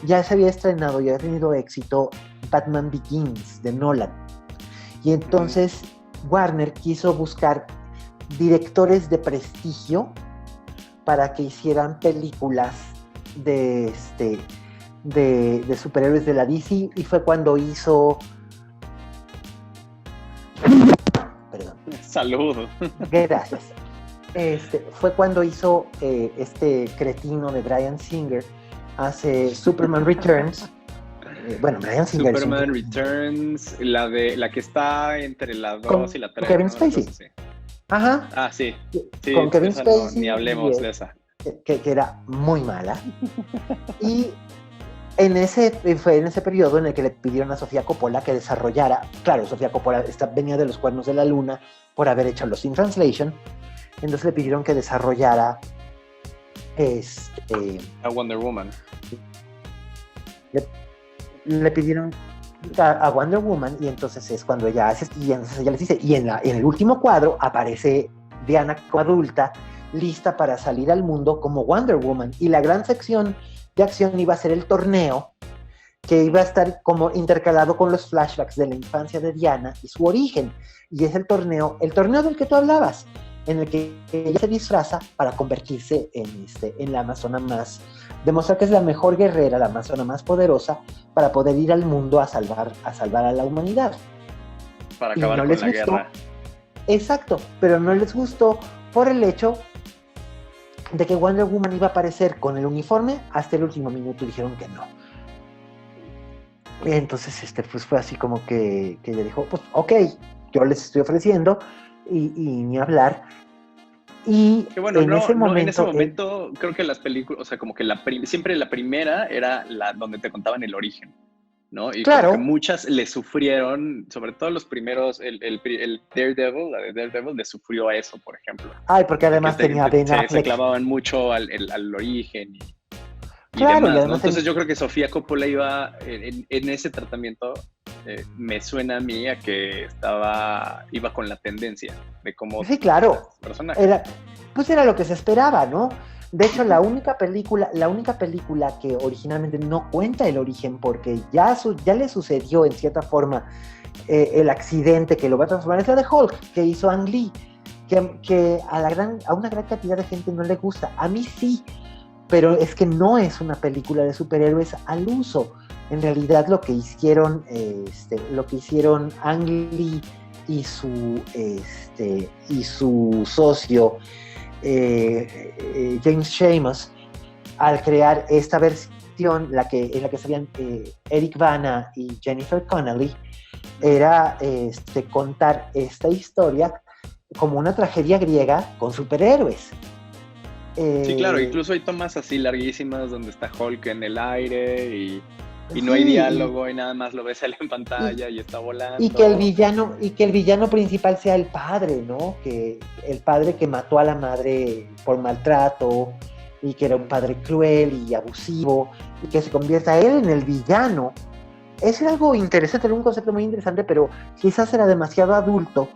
Speaker 2: ya se había estrenado, ya había tenido éxito Batman Begins de Nolan. Y entonces Warner quiso buscar directores de prestigio para que hicieran películas de superhéroes de la DC, y fue cuando hizo... Perdón.
Speaker 1: Salud.
Speaker 2: Gracias. Fue cuando hizo este cretino de Bryan Singer, hace Superman Returns. Bryan Singer.
Speaker 1: Superman Returns, la que está entre la 2 y la 3.
Speaker 2: Kevin Spacey.
Speaker 1: Ajá. Ah, sí.
Speaker 2: Con Kevin Spacey.
Speaker 1: No, ni hablemos de esa.
Speaker 2: Que era muy mala. Y fue en ese periodo en el que le pidieron a Sofía Coppola que desarrollara. Claro, Sofía Coppola venía de Los Cuernos de la Luna por haber hecho Lost in Translation. Entonces le pidieron que desarrollara
Speaker 1: a Wonder Woman.
Speaker 2: Le pidieron a Wonder Woman, y entonces es cuando ella hace, y entonces ella les dice, y en el último cuadro aparece Diana como adulta, lista para salir al mundo como Wonder Woman, y la gran sección de acción iba a ser el torneo, que iba a estar como intercalado con los flashbacks de la infancia de Diana y su origen, y es el torneo del que tú hablabas, en el que ella se disfraza para convertirse en la amazona más, demostrar que es la mejor guerrera, la amazona más poderosa, para poder ir al mundo a salvar a la humanidad.
Speaker 1: Para acabar con la guerra.
Speaker 2: Exacto, pero no les gustó por el hecho de que Wonder Woman iba a aparecer con el uniforme hasta el último minuto, y dijeron que no. Entonces pues fue así como que ella dijo, pues ok, yo les estoy ofreciendo, y ni hablar. Y
Speaker 1: que bueno, en ese momento creo que las películas, o sea, como que siempre la primera era la donde te contaban el origen, ¿no? Y
Speaker 2: claro,
Speaker 1: como que muchas le sufrieron, sobre todo los primeros, el Daredevil, la de Daredevil le sufrió a eso, por ejemplo.
Speaker 2: Ay, porque además tenía Ben Affleck.
Speaker 1: Se clavaban mucho al origen y
Speaker 2: claro,
Speaker 1: demás, ¿no? Entonces yo creo que Sofía Coppola iba en ese tratamiento, me suena a mí a que iba con la tendencia de cómo...
Speaker 2: Sí, claro.
Speaker 1: Personajes.
Speaker 2: Era lo que se esperaba, ¿no? De hecho, la única película que originalmente no cuenta el origen, porque ya le sucedió en cierta forma el accidente que lo va a transformar, es la de Hulk, que hizo Ang Lee, que a una gran cantidad de gente no le gusta. A mí sí, pero es que no es una película de superhéroes al uso. En realidad lo que hicieron Ang Lee y su socio James Sheamus, al crear esta versión, en la que salían Eric Bana y Jennifer Connelly, era contar esta historia como una tragedia griega con superhéroes.
Speaker 1: Sí, claro, incluso hay tomas así larguísimas donde está Hulk en el aire y no hay diálogo y nada más lo ves él en pantalla y está volando.
Speaker 2: Y que el villano principal sea el padre, ¿no? Que el padre que mató a la madre por maltrato y que era un padre cruel y abusivo, y que se convierta él en el villano. Es algo interesante, era un concepto muy interesante, pero quizás era demasiado adulto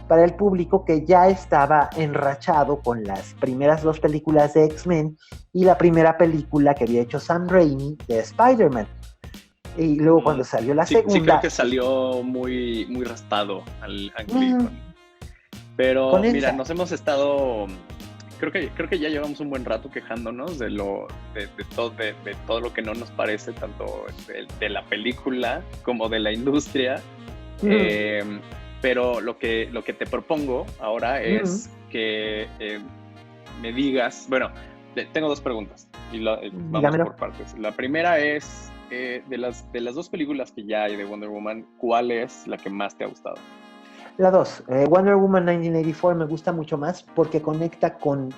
Speaker 2: para el público que ya estaba enrachado con las primeras 2 películas de X-Men y la primera película que había hecho Sam Raimi de Spider-Man. Y luego cuando salió la segunda...
Speaker 1: Sí, creo que salió muy, muy raspado al Pero
Speaker 2: con
Speaker 1: mira,
Speaker 2: esa.
Speaker 1: nos hemos estado, creo que ya llevamos un buen rato quejándonos de todo lo que no nos parece, tanto de la película como de la industria.
Speaker 2: Ujú,
Speaker 1: Pero lo que te propongo ahora
Speaker 2: ujú.
Speaker 1: es que me digas, bueno, tengo dos preguntas y vamos
Speaker 2: Dígamelo.
Speaker 1: por partes. La primera es, de las dos películas que ya hay de Wonder Woman, ¿cuál es la que más te ha gustado?
Speaker 2: La 2, Wonder Woman 1984 me gusta mucho más porque conecta con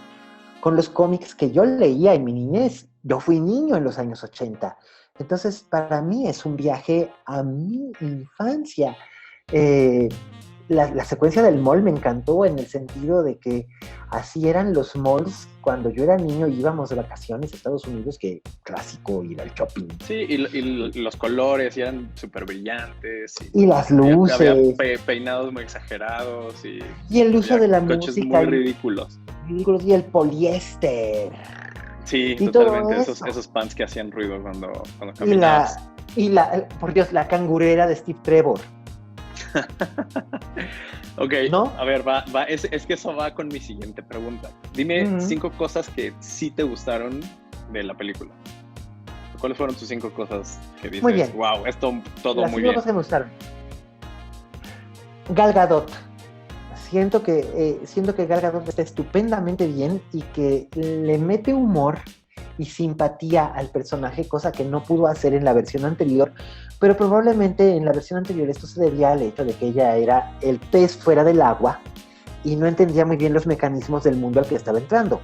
Speaker 2: los cómics que yo leía en mi niñez. Yo fui niño en los años 80. Entonces, para mí es un viaje a mi infancia. Eh, la secuencia del mall me encantó en el sentido de que así eran los malls cuando yo era niño y íbamos de vacaciones a Estados Unidos, que clásico ir al shopping.
Speaker 1: Sí, y los colores y eran súper brillantes
Speaker 2: Y las
Speaker 1: y había
Speaker 2: luces,
Speaker 1: peinados muy exagerados y
Speaker 2: y el uso
Speaker 1: había
Speaker 2: de la
Speaker 1: coches
Speaker 2: música,
Speaker 1: muy ridículos.
Speaker 2: y el poliéster,
Speaker 1: Sí,
Speaker 2: y todo
Speaker 1: totalmente,
Speaker 2: eso.
Speaker 1: esos pants que hacían ruido cuando
Speaker 2: Y
Speaker 1: caminabas.
Speaker 2: por Dios, la cangurera de Steve Trevor,
Speaker 1: Ok,
Speaker 2: ¿no?
Speaker 1: a ver, es que eso va con mi siguiente pregunta. Dime
Speaker 2: Mm,
Speaker 1: 5 cosas que sí te gustaron de la película. ¿Cuáles fueron tus 5 cosas que
Speaker 2: muy
Speaker 1: dices,
Speaker 2: bien.
Speaker 1: wow, esto todo
Speaker 2: Las
Speaker 1: muy
Speaker 2: cinco
Speaker 1: bien?
Speaker 2: cosas que me gustaron. Gal Gadot. Siento que Gal Gadot está estupendamente bien y que le mete humor y simpatía al personaje, cosa que no pudo hacer en la versión anterior, pero probablemente en la versión anterior esto se debía al hecho de que ella era el pez fuera del agua y no entendía muy bien los mecanismos del mundo al que estaba entrando.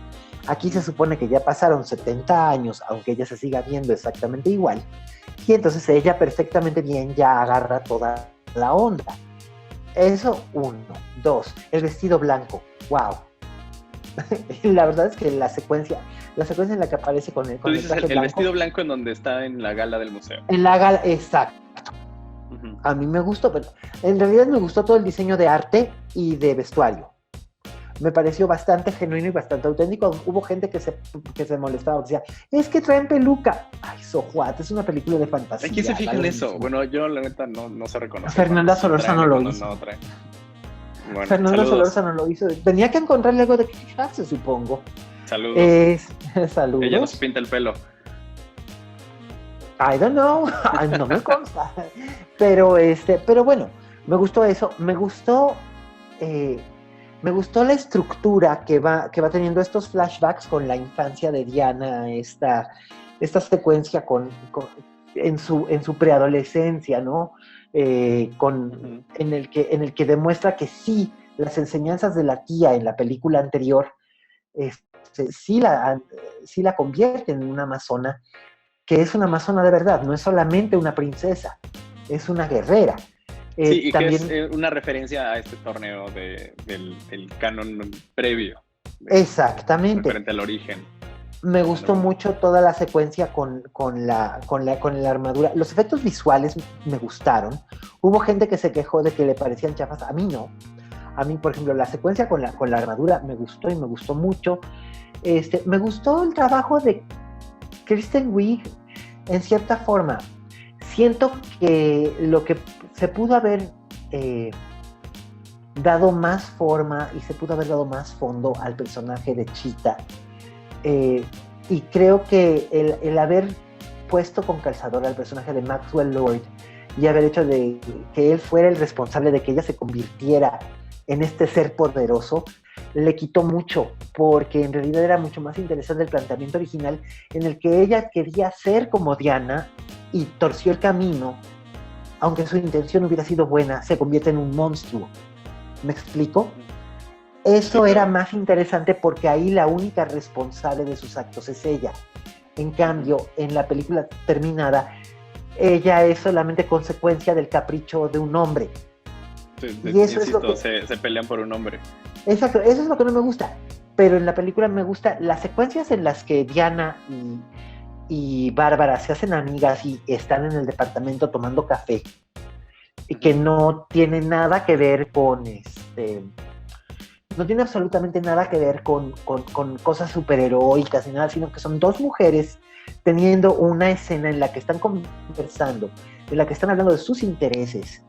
Speaker 2: Aquí se supone que ya pasaron 70 años, aunque ella se siga viendo exactamente igual, y entonces ella perfectamente bien ya agarra toda la onda. Eso, uno. Dos, el vestido blanco. Wow. La verdad es que la secuencia en la que aparece
Speaker 1: Tú
Speaker 2: con el
Speaker 1: dices
Speaker 2: traje
Speaker 1: el
Speaker 2: blanco,
Speaker 1: vestido blanco en donde está en la gala del museo.
Speaker 2: en la gala, exacto.
Speaker 1: Ujú.
Speaker 2: A mí me gustó, pero en realidad me gustó todo el diseño de arte y de vestuario. Me pareció bastante genuino y bastante auténtico. Hubo gente que se molestaba, decía, es que traen peluca. Ay, so what, es una película de fantasía.
Speaker 1: ¿Quién se fija
Speaker 2: da
Speaker 1: en
Speaker 2: lo
Speaker 1: eso?
Speaker 2: mismo.
Speaker 1: Bueno, yo la neta no sé reconocer cuando
Speaker 2: Fernanda
Speaker 1: sí traen
Speaker 2: Solórzano
Speaker 1: y
Speaker 2: lo
Speaker 1: cuando
Speaker 2: hizo.
Speaker 1: no traen. Bueno,
Speaker 2: Fernanda
Speaker 1: saludos,
Speaker 2: Solórzano lo hizo. Tenía que encontrarle algo de que fijarse, supongo.
Speaker 1: saludos. Ella no se
Speaker 2: Saludos.
Speaker 1: pinta el pelo.
Speaker 2: I don't know. Ay, no me consta. Pero bueno, me gustó eso. Me gustó la estructura que va teniendo estos flashbacks con la infancia de Diana, esta secuencia en su preadolescencia, ¿no?
Speaker 1: Ujú.
Speaker 2: En el que demuestra que sí, las enseñanzas de la tía en la película anterior sí sí la convierten en una amazona, que es una amazona de verdad, no es solamente una princesa, es una guerrera.
Speaker 1: Sí, y que es
Speaker 2: También,
Speaker 1: una referencia a este torneo del canon previo,
Speaker 2: exactamente.
Speaker 1: referente al origen
Speaker 2: Me
Speaker 1: de Wonder
Speaker 2: gustó
Speaker 1: Woman.
Speaker 2: mucho toda la secuencia con la armadura. Los efectos visuales me gustaron. Hubo gente que se quejó de que le parecían chafas. A mí no. A mí, por ejemplo, la secuencia con la armadura me gustó y me gustó mucho. Me gustó el trabajo de Kristen Wiig en cierta forma. Siento que lo que se pudo haber dado más forma y se pudo haber dado más fondo al personaje de Cheetah. Y creo que el haber puesto con calzador al personaje de Maxwell Lord y haber hecho de que él fuera el responsable de que ella se convirtiera en este ser poderoso, le quitó mucho, porque en realidad era mucho más interesante el planteamiento original en el que ella quería ser como Diana y torció el camino, aunque su intención hubiera sido buena, se convierte en un monstruo. ¿Me explico?
Speaker 1: Sí,
Speaker 2: Eso era
Speaker 1: claro.
Speaker 2: más interesante porque ahí la única responsable de sus actos es ella. En cambio, en la película terminada, ella es solamente consecuencia del capricho de un hombre. Y eso es lo
Speaker 1: Insisto,
Speaker 2: que...
Speaker 1: se pelean por un hombre.
Speaker 2: Exacto, eso es lo que no me gusta. Pero en la película me gusta las secuencias en las que Diana y Bárbara se hacen amigas y están en el departamento tomando café y que no tiene nada que ver no tiene absolutamente nada que ver con cosas superheroicas ni nada, sino que son dos mujeres teniendo una escena en la que están conversando, en la que están hablando de sus intereses,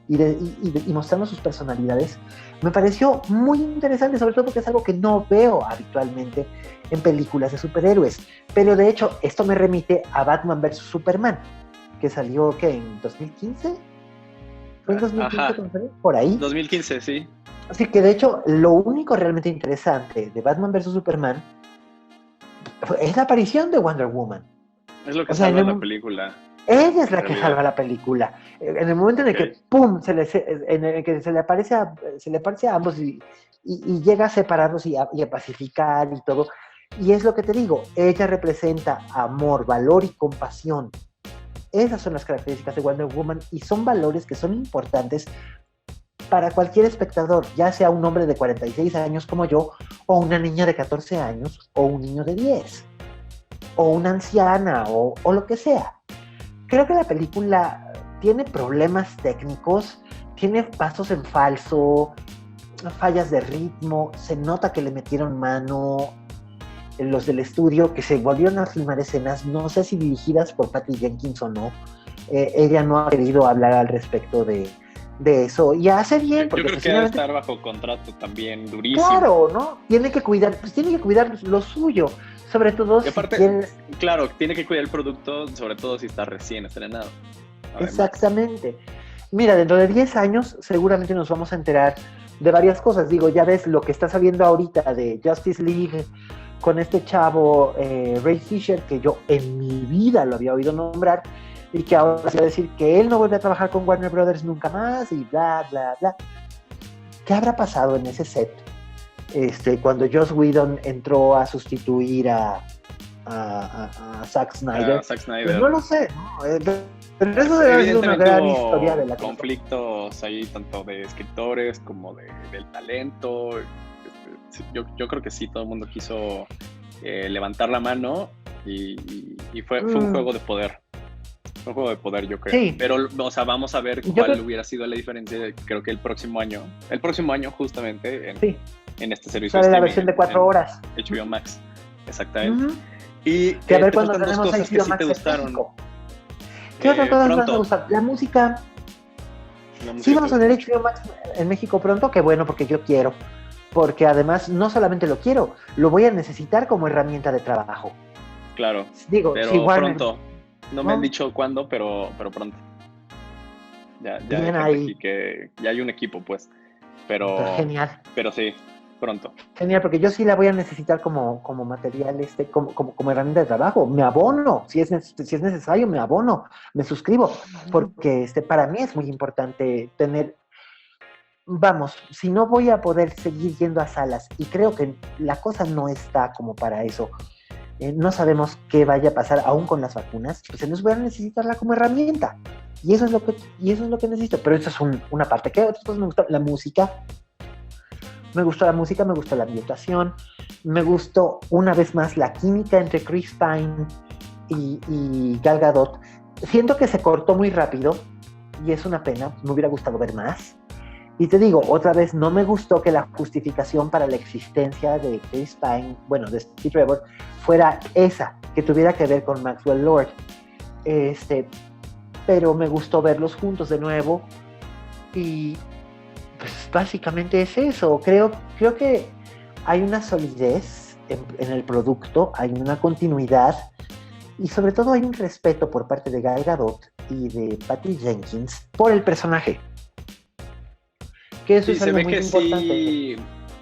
Speaker 2: y mostrando sus personalidades, me pareció muy interesante, sobre todo porque es algo que no veo habitualmente en películas de superhéroes. Pero de hecho, esto me remite a Batman vs. Superman, que salió, ¿qué? ¿En 2015? ¿Fue en 2015? Por ahí.
Speaker 1: 2015, sí.
Speaker 2: Así que de hecho, lo único realmente interesante de Batman vs. Superman es la aparición de Wonder Woman.
Speaker 1: Es lo que salva la película.
Speaker 2: Ella es la que salva la película. En el momento en el que ¡pum! En el que se le aparece a ambos y llega a separarlos y a pacificar y todo. Y es lo que te digo, ella representa amor, valor y compasión. Esas son las características de Wonder Woman y son valores que son importantes para cualquier espectador, ya sea un hombre de 46 años como yo, o una niña de 14 años, o un niño de 10, o una anciana, o lo que sea. Creo que la película tiene problemas técnicos, tiene pasos en falso, fallas de ritmo, se nota que le metieron mano los del estudio, que se volvieron a filmar escenas, no sé si dirigidas por Patty Jenkins o no. Ella no ha querido hablar al respecto de eso, y hace bien.
Speaker 1: Yo creo que debe estar bajo contrato también, durísimo.
Speaker 2: Claro, ¿no? Tiene que cuidar lo suyo. Sobre todo
Speaker 1: y aparte,
Speaker 2: si quieres...
Speaker 1: Claro, tiene que cuidar el producto, sobre todo si está recién estrenado.
Speaker 2: Además. Exactamente. Mira, dentro de 10 años seguramente nos vamos a enterar de varias cosas. Digo, ya ves lo que está saliendo ahorita de Justice League con este chavo Ray Fisher, que yo en mi vida lo había oído nombrar, y que ahora se va a decir que él no vuelve a trabajar con Warner Brothers nunca más, y bla, bla, bla. ¿Qué habrá pasado en ese set? Cuando Joss Whedon entró a sustituir a Zack Snyder.
Speaker 1: Zack Snyder.
Speaker 2: Pues no lo sé, ¿no? Pero eso debe ser una gran historia de la
Speaker 1: conflictos ahí, tanto de escritores como del talento. Yo creo que sí, todo el mundo quiso levantar la mano y fue un juego de poder. Un juego de poder, yo creo. Sí. Pero, o sea, vamos a ver cuál hubiera sido la diferencia. Creo que el próximo año justamente, en este servicio.
Speaker 2: Sale la versión de 4 horas.
Speaker 1: HBO Max, exactamente.
Speaker 2: Y que a ver cuando tenemos
Speaker 1: cosas que sí te gustaron.
Speaker 2: ¿Qué otras cosas más me gustan? La música. Sí, vamos a tener HBO Max en México pronto, que bueno, porque yo quiero. Porque además, no solamente lo quiero, lo voy a necesitar como herramienta de trabajo.
Speaker 1: Claro,
Speaker 2: digo,
Speaker 1: pero
Speaker 2: si
Speaker 1: pronto. No me han dicho cuándo, pero pronto. Ya aquí que ya hay un equipo, pues. Pero
Speaker 2: genial.
Speaker 1: Pero sí, pronto.
Speaker 2: Genial, porque yo sí la voy a necesitar como material, como herramienta de trabajo. Me abono, si es necesario, me abono, me suscribo, porque para mí es muy importante tener. Vamos, si no voy a poder seguir yendo a salas, y creo que la cosa no está como para eso. No sabemos qué vaya a pasar aún con las vacunas, pues se nos va a necesitarla como herramienta. Y eso es lo que necesito. Pero eso es una parte. ¿Qué otras cosas me gustó? La música. Me gustó la música, me gustó la ambientación, me gustó una vez más la química entre Chris Pine y Gal Gadot. Siento que se cortó muy rápido y es una pena, me hubiera gustado ver más. Y te digo, otra vez, no me gustó que la justificación para la existencia de Chris Pine, bueno, de Steve Trevor, fuera esa, que tuviera que ver con Maxwell Lord. Pero me gustó verlos juntos de nuevo y pues básicamente es eso. Creo que hay una solidez en el producto, hay una continuidad y sobre todo hay un respeto por parte de Gal Gadot y de Patty Jenkins por el personaje. Que eso es algo muy importante.
Speaker 1: Sí,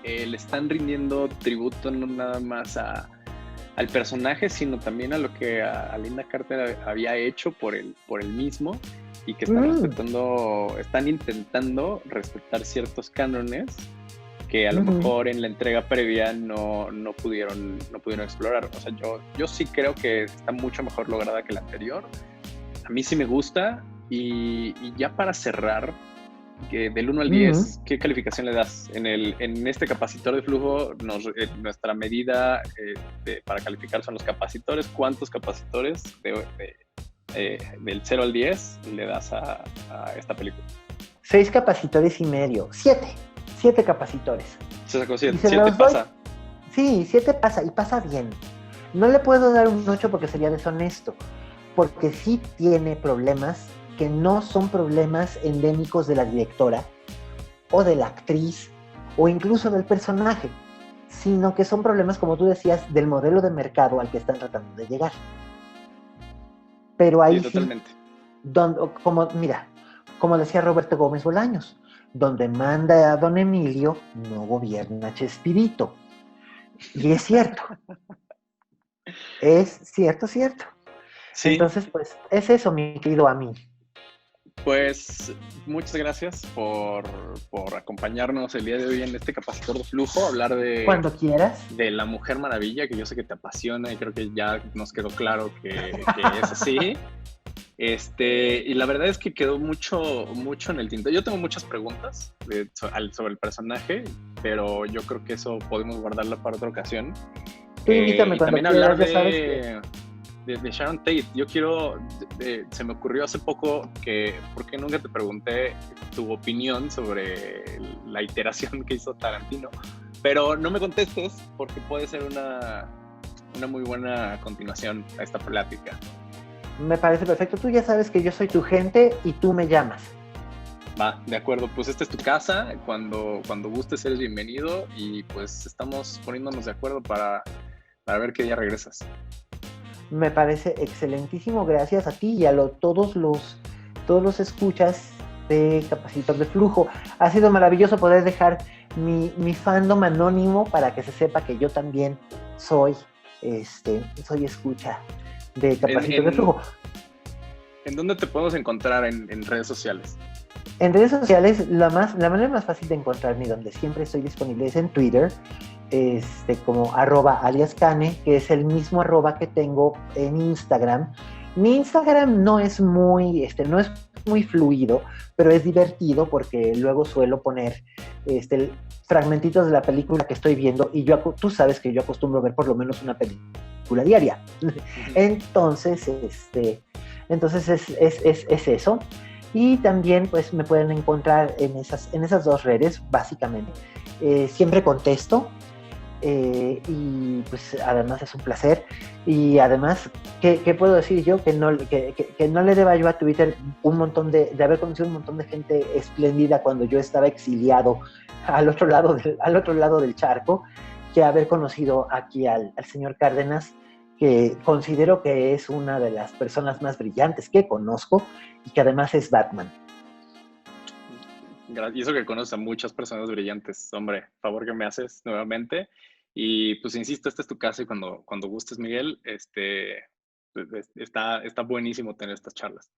Speaker 1: le están rindiendo tributo no nada más al personaje, sino también a lo que a Linda Carter había hecho por el mismo, y que están intentando respetar ciertos cánones que a lo mejor en la entrega previa no pudieron explorar. O sea, yo sí creo que está mucho mejor lograda que la anterior. A mí sí me gusta, y ya para cerrar, que del 1 al 10, ¿qué calificación le das? En este capacitor de flujo, nuestra medida para calificar son los capacitores. ¿Cuántos capacitores del 0 al 10 le das a esta película?
Speaker 2: 6 capacitores y medio. 7 capacitores.
Speaker 1: Se sacó 7. 7 pasa.
Speaker 2: Sí, 7 pasa, y pasa bien. No le puedo dar un 8 porque sería deshonesto, porque sí tiene problemas que no son problemas endémicos de la directora o de la actriz o incluso del personaje, sino que son problemas, como tú decías, del modelo de mercado al que están tratando de llegar. Pero
Speaker 1: Sí,
Speaker 2: ahí sí,
Speaker 1: totalmente.
Speaker 2: mira, como decía Roberto Gómez Bolaños, donde manda a don Emilio, no gobierna Chespirito. Y es cierto, cierto.
Speaker 1: Sí,
Speaker 2: Entonces, pues, es eso, mi querido a mí.
Speaker 1: pues muchas gracias por acompañarnos el día de hoy en este capacitor de flujo, hablar
Speaker 2: Cuando quieras.
Speaker 1: de la Mujer Maravilla, que yo sé que te apasiona y creo que ya nos quedó claro que es así. Y la verdad es que quedó mucho en el tintero. Yo tengo muchas preguntas sobre el personaje, pero yo creo que eso podemos guardarlo para otra ocasión.
Speaker 2: Tú invítame
Speaker 1: Y
Speaker 2: cuando
Speaker 1: también hablar
Speaker 2: quieras, ya sabes que...
Speaker 1: de Sharon Tate. Yo se me ocurrió hace poco que, ¿por qué nunca te pregunté tu opinión sobre la iteración que hizo Tarantino? Pero no me contestes porque puede ser una muy buena continuación a esta plática.
Speaker 2: Me parece perfecto. Tú ya sabes que yo soy tu gente y tú me llamas.
Speaker 1: Va, de acuerdo, pues esta es tu casa, cuando gustes eres bienvenido y pues estamos poniéndonos de acuerdo para ver qué día regresas.
Speaker 2: Me parece excelentísimo. Gracias a ti y a todos los escuchas de Capacitor de Flujo. Ha sido maravilloso poder dejar mi fandom anónimo para que se sepa que yo también soy, soy escucha de
Speaker 1: ¿En,
Speaker 2: Capacitor de
Speaker 1: en,
Speaker 2: Flujo.
Speaker 1: en dónde te podemos encontrar en redes sociales?
Speaker 2: En redes sociales, la manera más fácil de encontrarme, donde siempre estoy disponible, es en Twitter, como @aliascane, que es el mismo arroba que tengo en Instagram. Mi Instagram no es muy fluido, pero es divertido porque luego suelo poner fragmentitos de la película que estoy viendo y tú sabes que yo acostumbro ver por lo menos una película diaria. Entonces, es eso. Y también pues me pueden encontrar en esas dos redes, básicamente. Siempre contesto y pues además es un placer. Y además, ¿qué puedo decir yo? Que no le deba yo a Twitter un montón de haber conocido un montón de gente espléndida cuando yo estaba exiliado al otro lado del charco, que haber conocido aquí al señor Cárdenas, que considero que es una de las personas más brillantes que conozco y que además es Batman.
Speaker 1: Y eso que conoces a muchas personas brillantes, hombre, favor que me haces nuevamente. Y pues insisto, esta es tu casa y cuando gustes, Miguel, está buenísimo tener estas charlas.